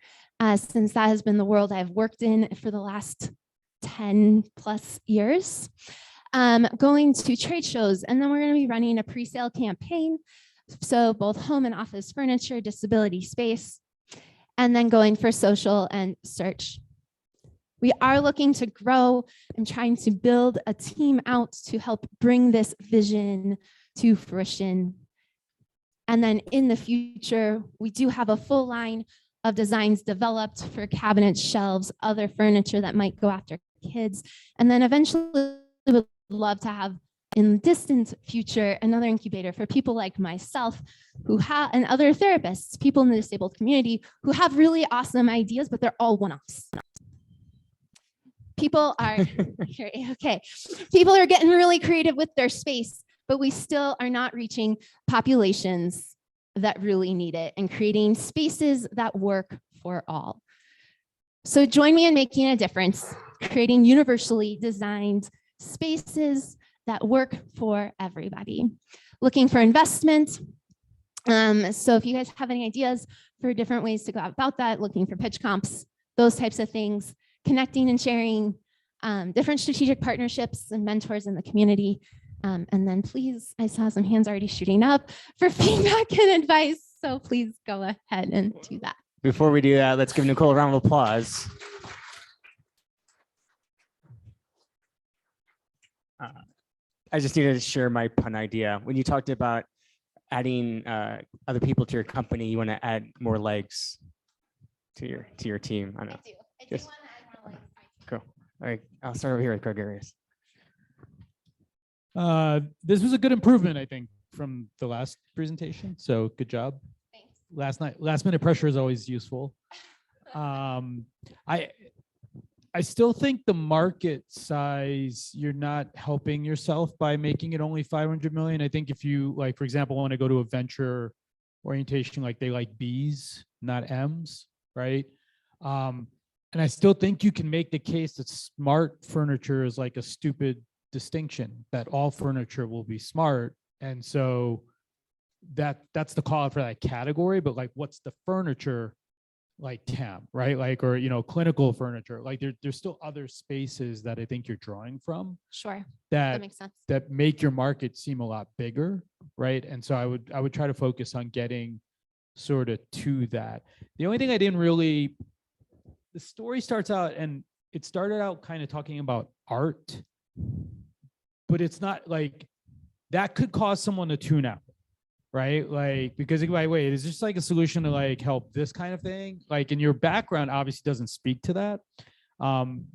since that has been the world I've worked in for the last 10 plus years. Going to trade shows, and then we're going to be running a pre-sale campaign. So both home and office furniture, disability space, and then going for social and search. We are looking to grow and trying to build a team out to help bring this vision to fruition. And then in the future, we do have a full line of designs developed for cabinets, shelves, other furniture that might go after kids. And then eventually we would love to have, in the distant future, another incubator for people like myself who have, and other therapists, people in the disabled community who have really awesome ideas, but they're all one-offs. People are, okay, people are getting really creative with their space, but we still are not reaching populations that really need it and creating spaces that work for all. So join me in making a difference, creating universally designed spaces that work for everybody. Looking for investment. So if you guys have any ideas for different ways to go about that, looking for pitch comps, those types of things, connecting and sharing different strategic partnerships and mentors in the community. And then please, I saw some hands already shooting up for feedback and advice. So please go ahead and do that. Before we do that, let's give Nicole a round of applause. I just needed to share my pun idea. When you talked about adding other people to your company, you want to add more legs to your team. I know. I do Yes. want to add more legs. Cool. All right, I'll start over here with Gregarious. This was a good improvement, I think, from the last presentation. So good job. Thanks. Last minute pressure is always useful. I still think the market size, you're not helping yourself by making it only 500 million. I think if you, like, for example, want to go to a venture orientation, like they like Bs, not Ms, right? And I still think you can make the case that smart furniture is like a stupid distinction, that all furniture will be smart. And so that's the call out for that category, but like, what's the furniture like TAM, right? Like, or, you know, clinical furniture, like there's still other spaces that I think you're drawing from Sure. that makes sense. that make your market seem a lot bigger, right? And so I would try to focus on getting sort of to that. The only thing I didn't really, the story starts out, and it started out kind of talking about art, but it's not like that could cause someone to tune out, right? Like, because like, wait, is this like a solution to like help this kind of thing? Like, in your background obviously doesn't speak to that.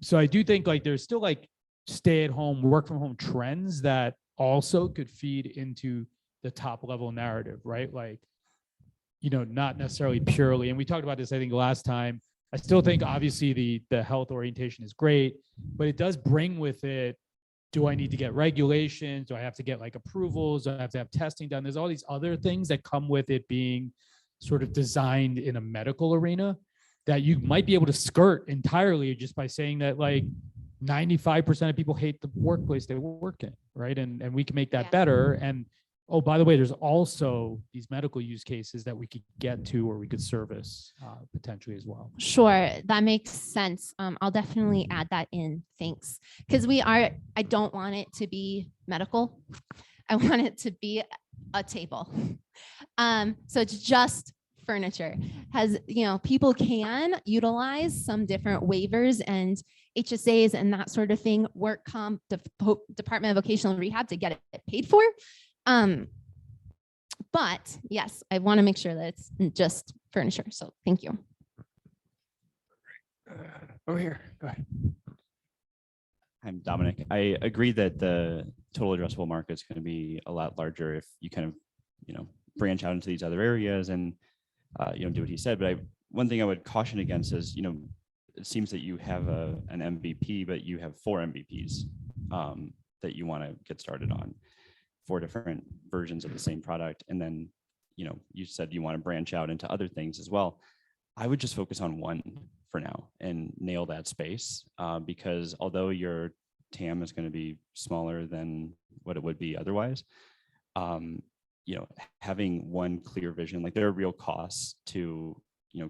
So I do think like there's still like stay at home, work from home trends that also could feed into the top level narrative, right? Like, you know, not necessarily purely, and we talked about this, I think, last time. I still think obviously the health orientation is great, but it does bring with it do I need to get regulations? Do I have to get like approvals? Do I have to have testing done? There's all these other things that come with it being sort of designed in a medical arena that you might be able to skirt entirely just by saying that like 95% of people hate the workplace they work in, right? And we can make that better. And oh, by the way, there's also these medical use cases that we could get to or we could service potentially as well. Sure, that makes sense. I'll definitely add that in. Thanks. Because I don't want it to be medical. I want it to be a table. So it's just furniture. People can utilize some different waivers and HSAs and that sort of thing, work comp, Department of Vocational Rehab to get it paid for. But yes, I want to make sure that it's just furniture. So thank you. Over here, go ahead. I'm Dominic. I agree that the total addressable market is going to be a lot larger if you kind of, branch out into these other areas and, do what he said. But one thing I would caution against is, it seems that you have an MVP, but you have 4 MVPs that you want to get started on, 4 different versions of the same product. And then, you said you want to branch out into other things as well. I would just focus on one for now and nail that space because although your TAM is going to be smaller than what it would be otherwise, having one clear vision, like there are real costs to,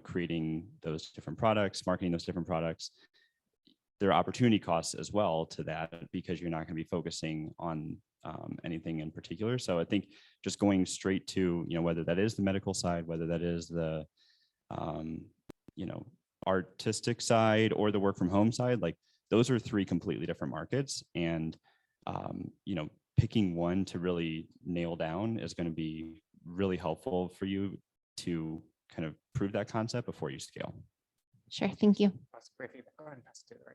creating those different products, marketing those different products. There are opportunity costs as well to that because you're not going to be focusing on anything in particular. So I think just going straight to, whether that is the medical side, whether that is the, artistic side or the work from home side, like those are 3 completely different markets. And, picking one to really nail down is going to be really helpful for you to kind of prove that concept before you scale. Sure. Thank you. That's great feedback. Go ahead and pass it to the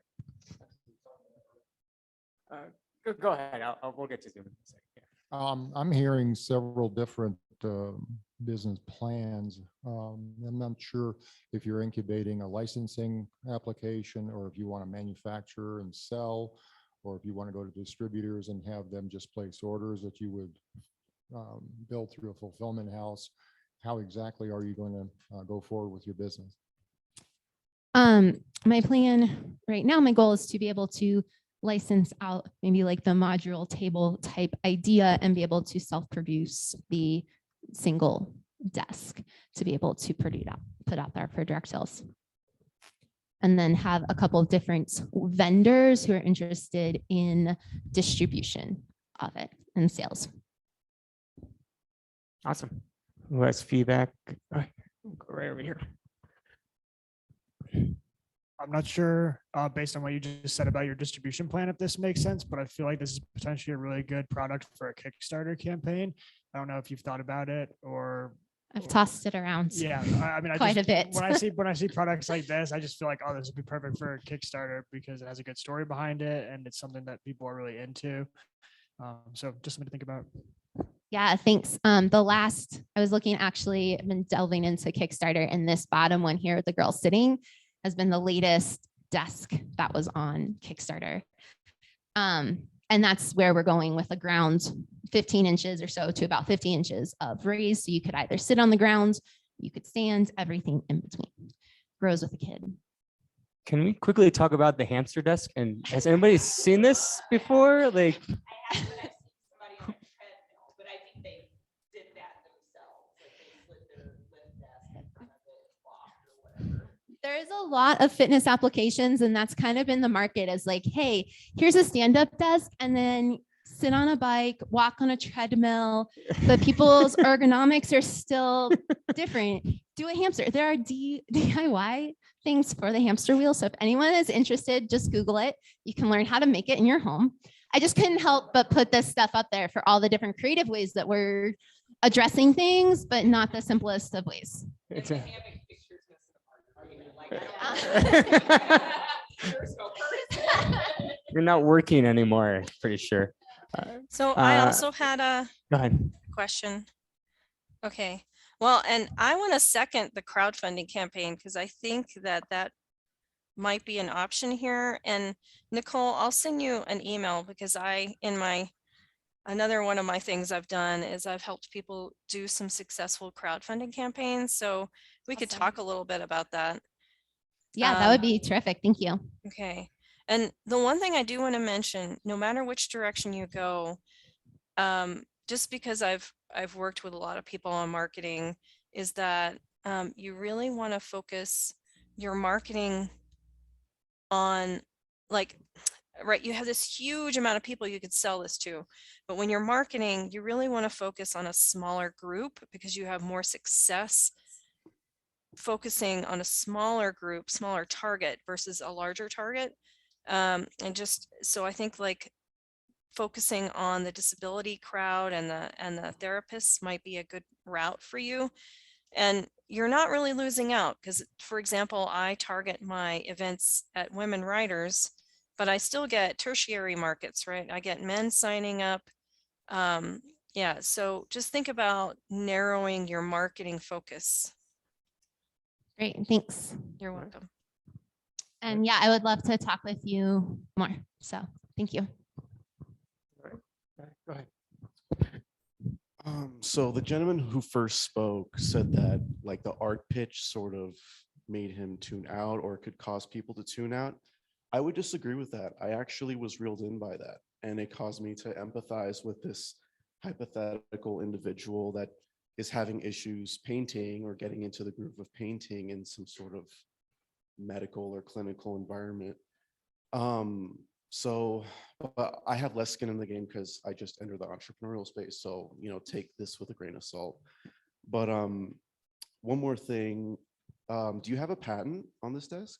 right. Go ahead. We'll get to Zoom in a second. I'm hearing several different business plans. I'm not sure if you're incubating a licensing application or if you want to manufacture and sell, or if you want to go to distributors and have them just place orders that you would build through a fulfillment house. How exactly are you going to go forward with your business? My plan right now, my goal is to be able to license out maybe like the modular table type idea and be able to self-produce the single desk to be able to put out there for direct sales. And then have a couple of different vendors who are interested in distribution of it and sales. Awesome. Who has feedback? Go right over here. I'm not sure, based on what you just said about your distribution plan, if this makes sense, but I feel like this is potentially a really good product for a Kickstarter campaign. I don't know if you've thought about it or. I've tossed it around. Yeah, I mean, quite a bit. When I see products like this, I just feel like, oh, this would be perfect for a Kickstarter because it has a good story behind it and it's something that people are really into. So just something to think about. Yeah, thanks. I was looking, actually, I've been delving into Kickstarter, and this bottom one here, the girl sitting, has been the latest desk that was on Kickstarter. And that's where we're going with a ground 15 inches or so to about 50 inches of raise. So you could either sit on the ground, you could stand, everything in between. Grows with a kid. Can we quickly talk about the hamster desk? And has anybody seen this before? Like, there is a lot of fitness applications, and that's kind of been the market as like, hey, here's a stand-up desk, and then sit on a bike, walk on a treadmill, but people's ergonomics are still different. Do a hamster. There are DIY things for the hamster wheel. So if anyone is interested, just Google it. You can learn how to make it in your home. I just couldn't help but put this stuff up there for all the different creative ways that we're addressing things, but not the simplest of ways. You're not working anymore, pretty sure. So I also had a Go ahead. question. Okay, well, and I want to second the crowdfunding campaign because I think that might be an option here. And Nicole, I'll send you an email because another one of my things I've done is I've helped people do some successful crowdfunding campaigns. So we could Awesome. talk a little bit about that. Yeah, that would be terrific. Thank you. Okay. And the one thing I do want to mention, no matter which direction you go, just because I've worked with a lot of people on marketing, is that you really want to focus your marketing on, like, right, you have this huge amount of people you could sell this to, but when you're marketing, you really want to focus on a smaller group because you have more success focusing on a smaller group, smaller target versus a larger target. And just so I think like focusing on the disability crowd and the therapists might be a good route for you. And you're not really losing out because, for example, I target my events at women writers, but I still get tertiary markets, right? I get men signing up. Yeah, so just think about narrowing your marketing focus. Great, thanks. You're welcome. And yeah, I would love to talk with you more. So thank you. Go ahead. So the gentleman who first spoke said that like the art pitch sort of made him tune out or could cause people to tune out. I would disagree with that. I actually was reeled in by that, and it caused me to empathize with this hypothetical individual that is having issues painting or getting into the groove of painting in some sort of medical or clinical environment. So but I have less skin in the game because I just entered the entrepreneurial space. So, take this with a grain of salt. But one more thing. Do you have a patent on this desk?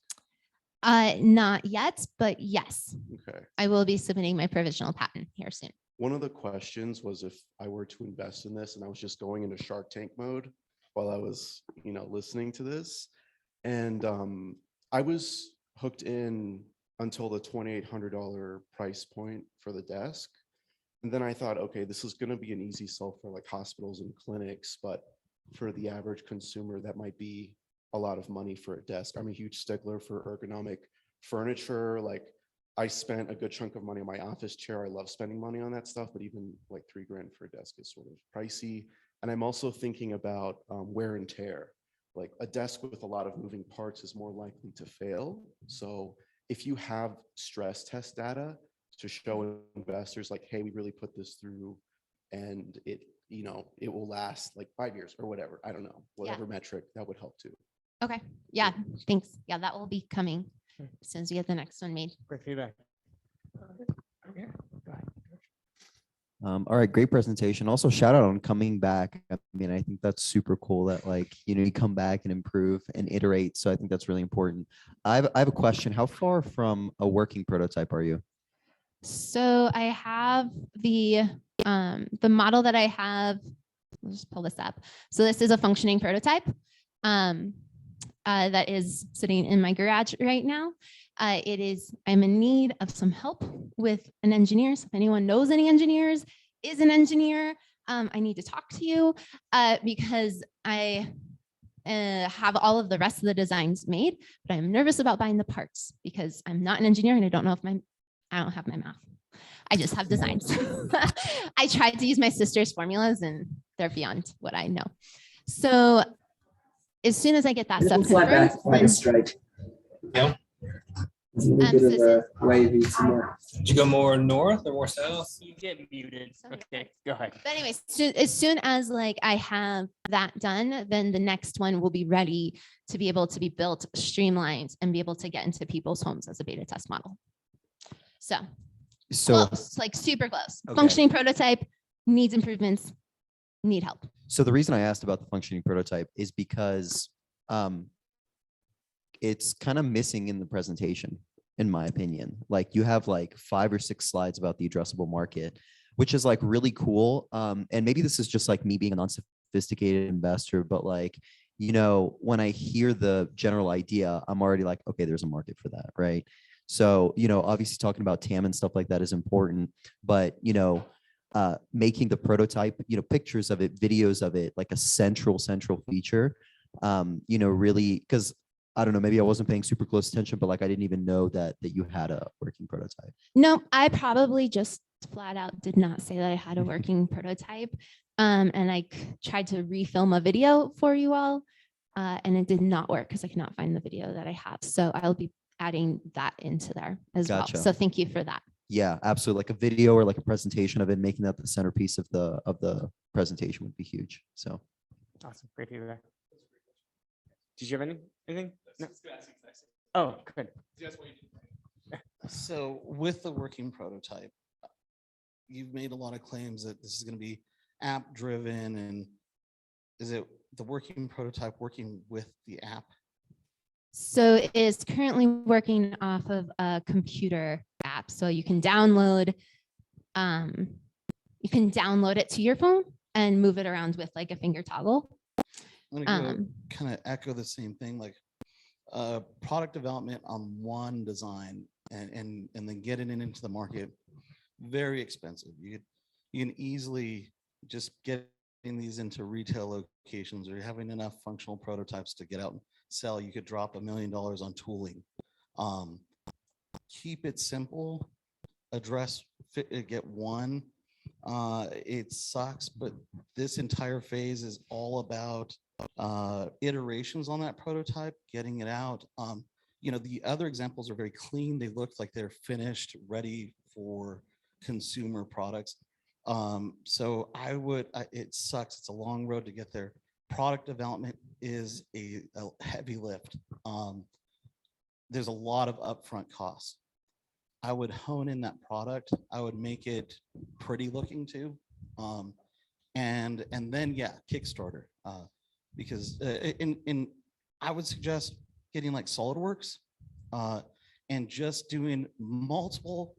Not yet, but yes, Okay. I will be submitting my provisional patent here soon. One of the questions was if I were to invest in this and I was just going into Shark Tank mode while I was, listening to this. And I was hooked in until the $2,800 price point for the desk. And then I thought, okay, this is going to be an easy sell for like hospitals and clinics, but for the average consumer, that might be a lot of money for a desk. I'm a huge stickler for ergonomic furniture. Like I spent a good chunk of money on my office chair. I love spending money on that stuff, but even like $3,000 for a desk is sort of pricey. And I'm also thinking about wear and tear. Like a desk with a lot of moving parts is more likely to fail. So if you have stress test data to show investors like, hey, we really put this through and it will last like 5 years or whatever. I don't know, whatever metric that would help too. Okay. Yeah. Thanks. Yeah, that will be coming as soon as we get the next one made. Great feedback. Okay, go ahead. All right, great presentation. Also, shout out on coming back. I mean, I think that's super cool that you come back and improve and iterate. So I think that's really important. I have a question. How far from a working prototype are you? So I have the model that I have. Let's just pull this up. So this is a functioning prototype that is sitting in my garage right now. I'm in need of some help with an engineer. So if anyone knows any engineers, is an engineer, I need to talk to you because I have all of the rest of the designs made, but I'm nervous about buying the parts because I'm not an engineer and I don't know if I don't have my math. I just have designs. I tried to use my sister's formulas and they're beyond what I know. So as soon as I get that stuff confirmed, Yeah. Did you go more north or more south? You get muted. Okay, go ahead. But anyways, as soon as I have that done, then the next one will be ready to be able to be built, streamlined, and be able to get into people's homes as a beta test model. So close, like super close. Okay. Functioning prototype, needs improvements, need help. So the reason I asked about the functioning prototype is because it's kind of missing in the presentation, in my opinion. Like you have 5 or 6 slides about the addressable market, which is really cool. And maybe this is just me being a non-sophisticated investor, but when I hear the general idea, I'm already okay, there's a market for that, right? So, obviously talking about TAM and stuff like that is important, but, making the prototype, pictures of it, videos of it, like a central feature, really, because I don't know, maybe I wasn't paying super close attention, but like I didn't even know that you had a working prototype. No, I probably just flat out did not say that I had a working prototype. And I tried to refilm a video for you all, and it did not work because I cannot find the video that I have. So I'll be adding that into there as Gotcha. well. So thank you for that. Yeah, absolutely. Like a video or like a presentation of it, making that the centerpiece of the presentation would be huge. So Awesome. Great to hear that. Did you have anything? No. Oh, good. So with the working prototype, you've made a lot of claims that this is going to be app driven, and is it the working prototype working with the app? So it is currently working off of a computer app. So you can download it to your phone and move it around with like a finger toggle. I'm gonna kind of echo the same thing, like product development on one design and then getting it into the market, very expensive. You can easily just getting these into retail locations, or having enough functional prototypes to get out and sell. You could drop $1 million on tooling. Keep it simple, get one. It sucks, but this entire phase is all about iterations on that prototype, getting it out. The other examples are very clean. They look like they're finished, ready for consumer products. So it sucks. It's a long road to get there. Product development is a heavy lift. There's a lot of upfront costs. I would hone in that product. I would make it pretty looking too. And then, yeah, Kickstarter. Because I would suggest getting like SolidWorks and just doing multiple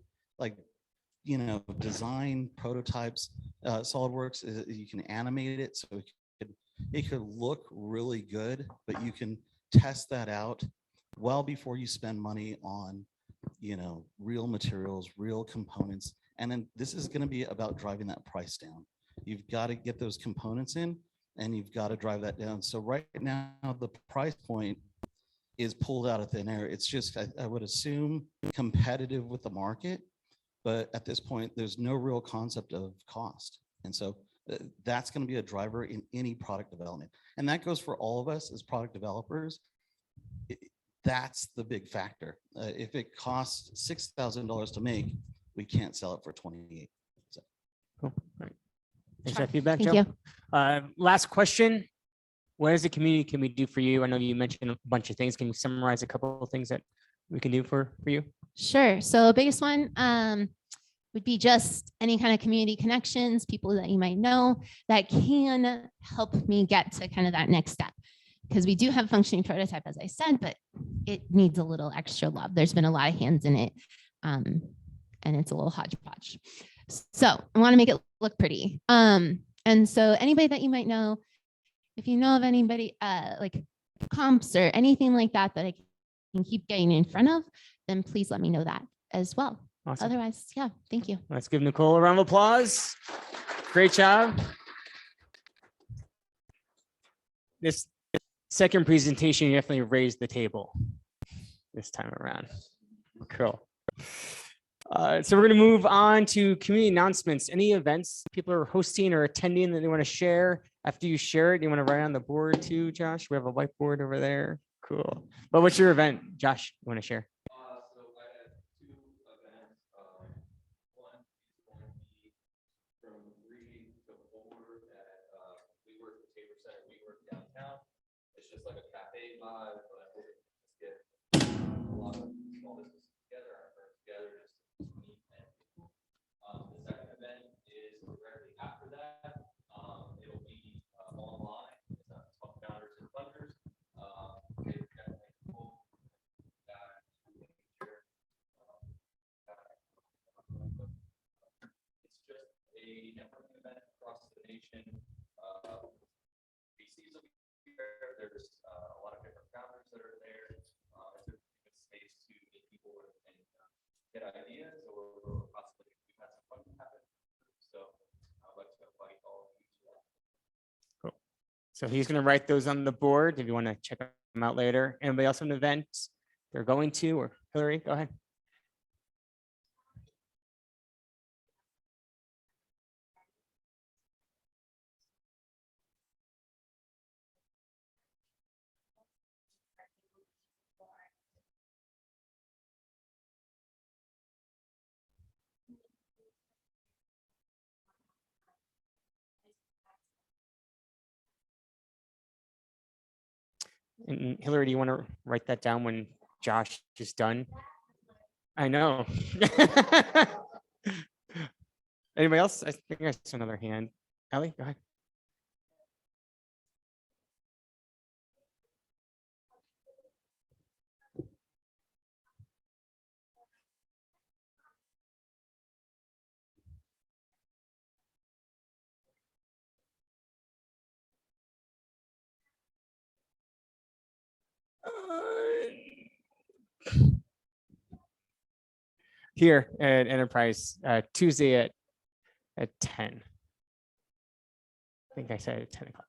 design prototypes. SolidWorks, you can animate it so it could look really good, but you can test that out well before you spend money on real materials, real components. And then this is going to be about driving that price down. You've got to get those components in, and you've got to drive that down. So right now, the price point is pulled out of thin air. It's just, I would assume, competitive with the market. But at this point, there's no real concept of cost. And so that's going to be a driver in any product development. And that goes for all of us as product developers. That's the big factor. If it costs $6,000 to make, we can't sell it for 28. So. Cool. All right. Thanks for that feedback, Thank Joe. Last question. What as a community can we do for you? I know you mentioned a bunch of things. Can you summarize a couple of things that we can do for you? Sure. So biggest one would be just any kind of community connections, people that you might know that can help me get to kind of that next step. Because we do have a functioning prototype, as I said, but it needs a little extra love. There's been a lot of hands in it, and it's a little hodgepodge. So I want to make it look pretty. And so anybody that you might know, if you know of anybody like comps or anything like that that I can keep getting in front of, then please let me know that as well. Awesome. Otherwise, yeah, thank you. Let's give Nicole a round of applause. Great job. This second presentation, you definitely raised the table this time around. Cool. So we're going to move on to community announcements. Any events people are hosting or attending that they want to share? After you share it, you want to write on the board too, Josh? We have a whiteboard over there. Cool. But what's your event, Josh, you want to share? So I have 2 events. One is going to be from 3 to 4 at WeWork, the Tabor Center, WeWork downtown. It's just like a cafe vibe, but I hope we can just get a lot of small businesses together, our friends together, just to meet and people. The second event is directly after that. It'll be online. It's called Founders and Funders. It's just a networking event across the nation. VCs will be there. There's a lot of different founders that are there. It's a good space to meet people and get ideas, or possibly we've had some fun happen. So I'd like to invite all of you to that. Cool. So he's going to write those on the board if you want to check out later. Anybody else have an event they're going to, or Hillary, go ahead. And Hillary, do you want to write that down when Josh is done? I know. Anybody else? I think I saw another hand. Ellie, go ahead. Here at Enterprise, Tuesday at 10. I think I said at 10 o'clock.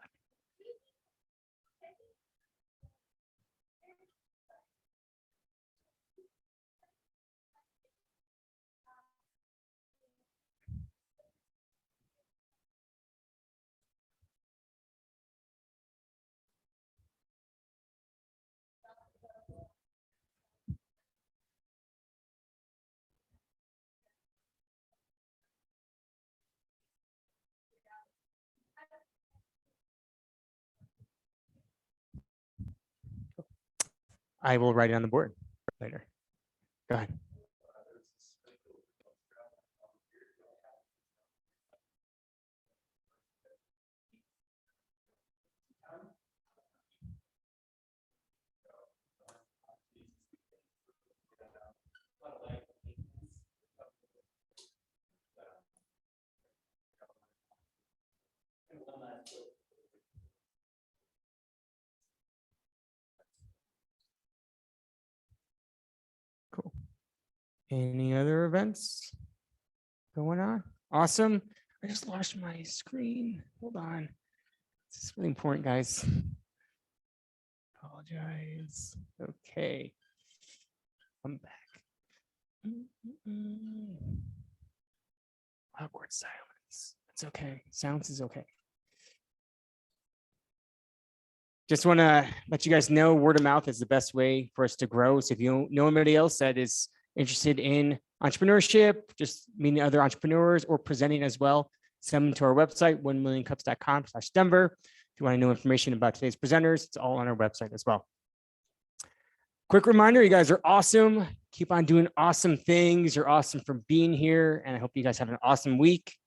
I will write it on the board later. Go ahead. Cool. Any other events going on? Awesome. I just lost my screen. Hold on. This is really important, guys. Apologize. Okay. I'm back. Awkward silence. It's okay. Silence is okay. Just want to let you guys know word of mouth is the best way for us to grow. So if you know anybody else that is interested in entrepreneurship, just meeting other entrepreneurs or presenting as well, send them to our website, 1millioncups.com/Denver. If you want to know information about today's presenters, it's all on our website as well. Quick reminder, you guys are awesome. Keep on doing awesome things. You're awesome for being here. And I hope you guys have an awesome week.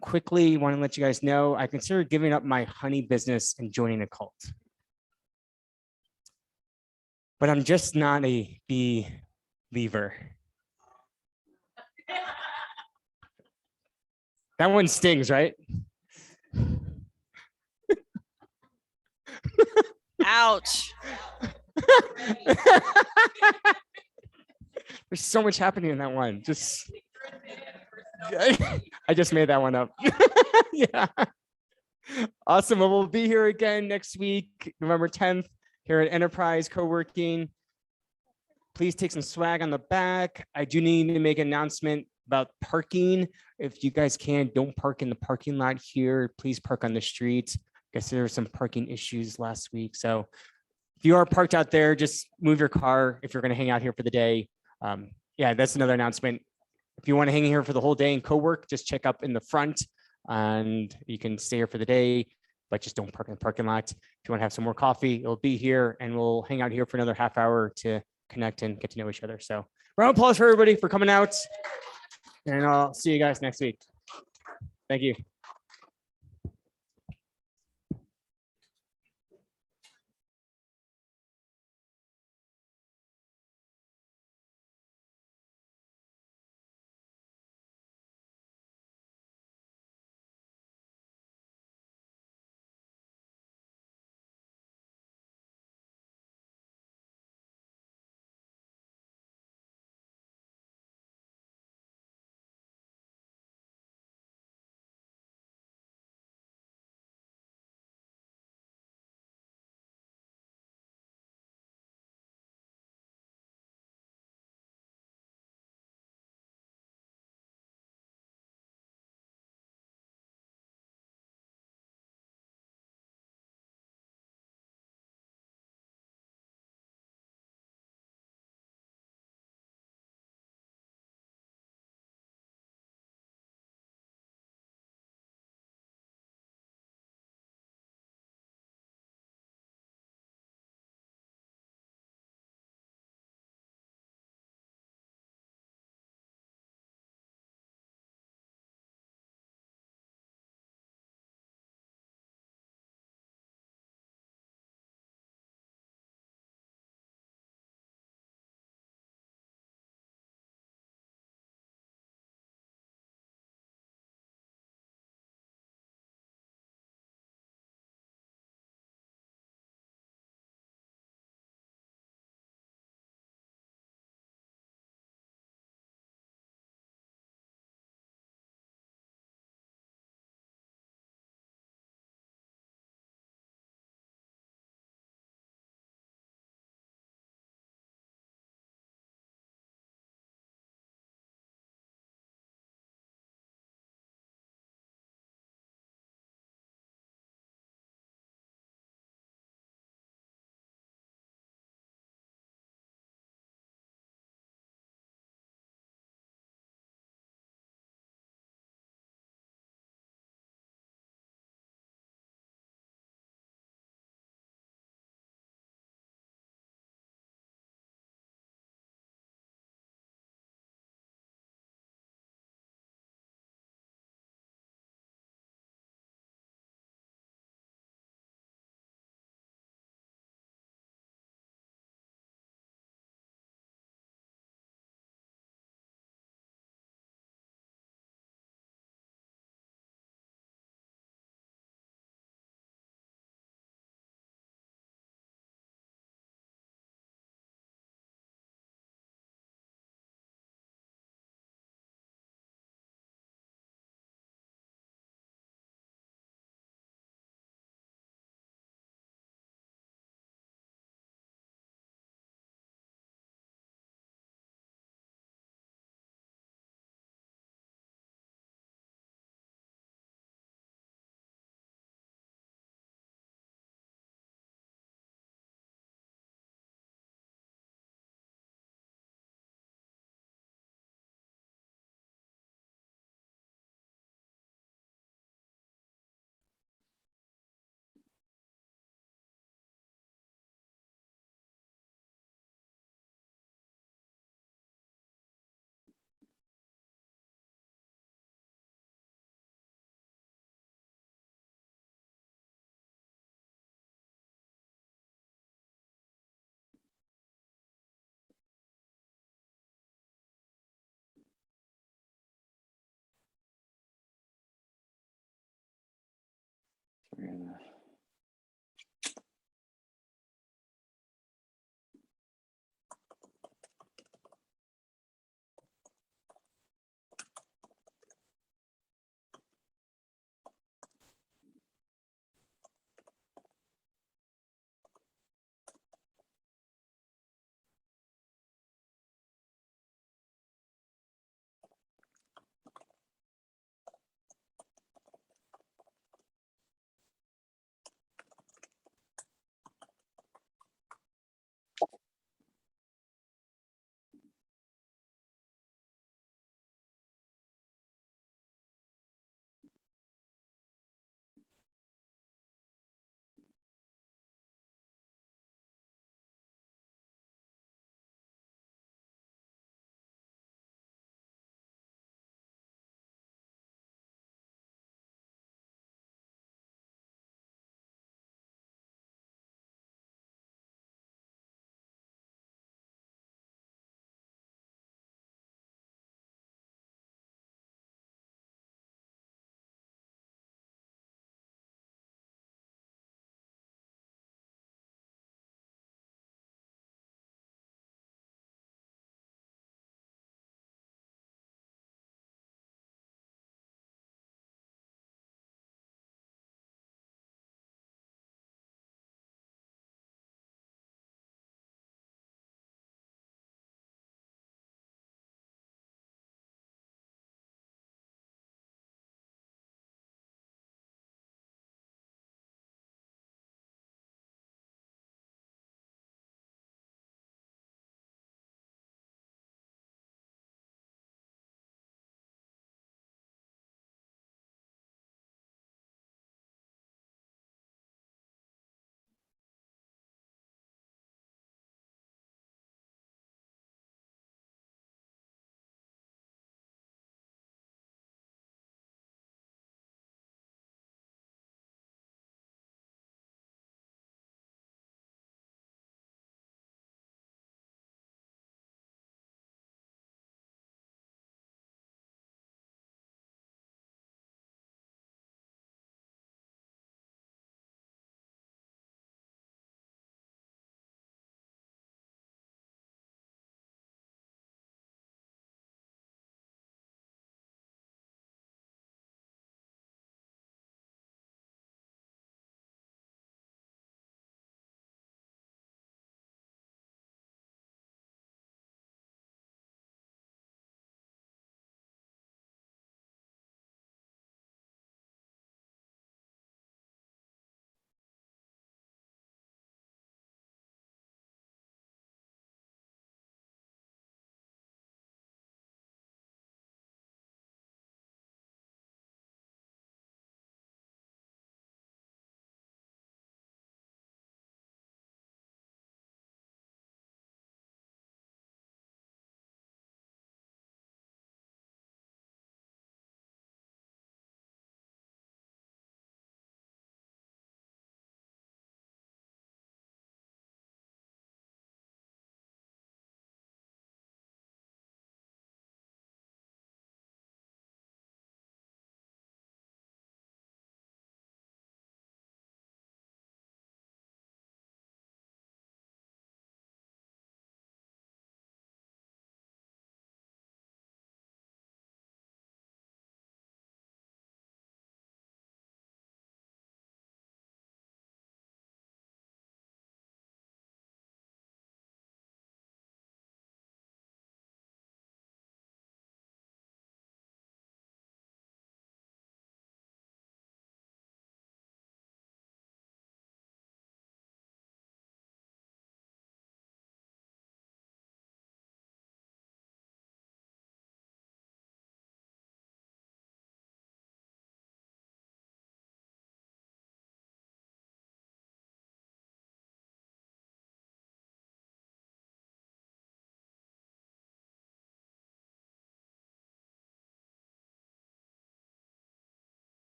Quickly want to let you guys know, I consider giving up my honey business and joining a cult. But I'm just not a believer. That one stings, right? Ouch. There's so much happening in that one. I just made that one up. Yeah. Awesome. Well, we'll be here again next week, November 10th, here at Enterprise Co-working. Please take some swag on the back. I do need to make an announcement about parking. If you guys can, don't park in the parking lot here. Please park on the street. I guess there were some parking issues last week. So if you are parked out there, just move your car if you're going to hang out here for the day. Yeah, that's another announcement. If you want to hang here for the whole day and co-work, just check up in the front and you can stay here for the day, but just don't park in the parking lot. If you want to have some more coffee, it'll be here and we'll hang out here for another half hour to connect and get to know each other. So round of applause for everybody for coming out, and I'll see you guys next week. Thank you. We're gonna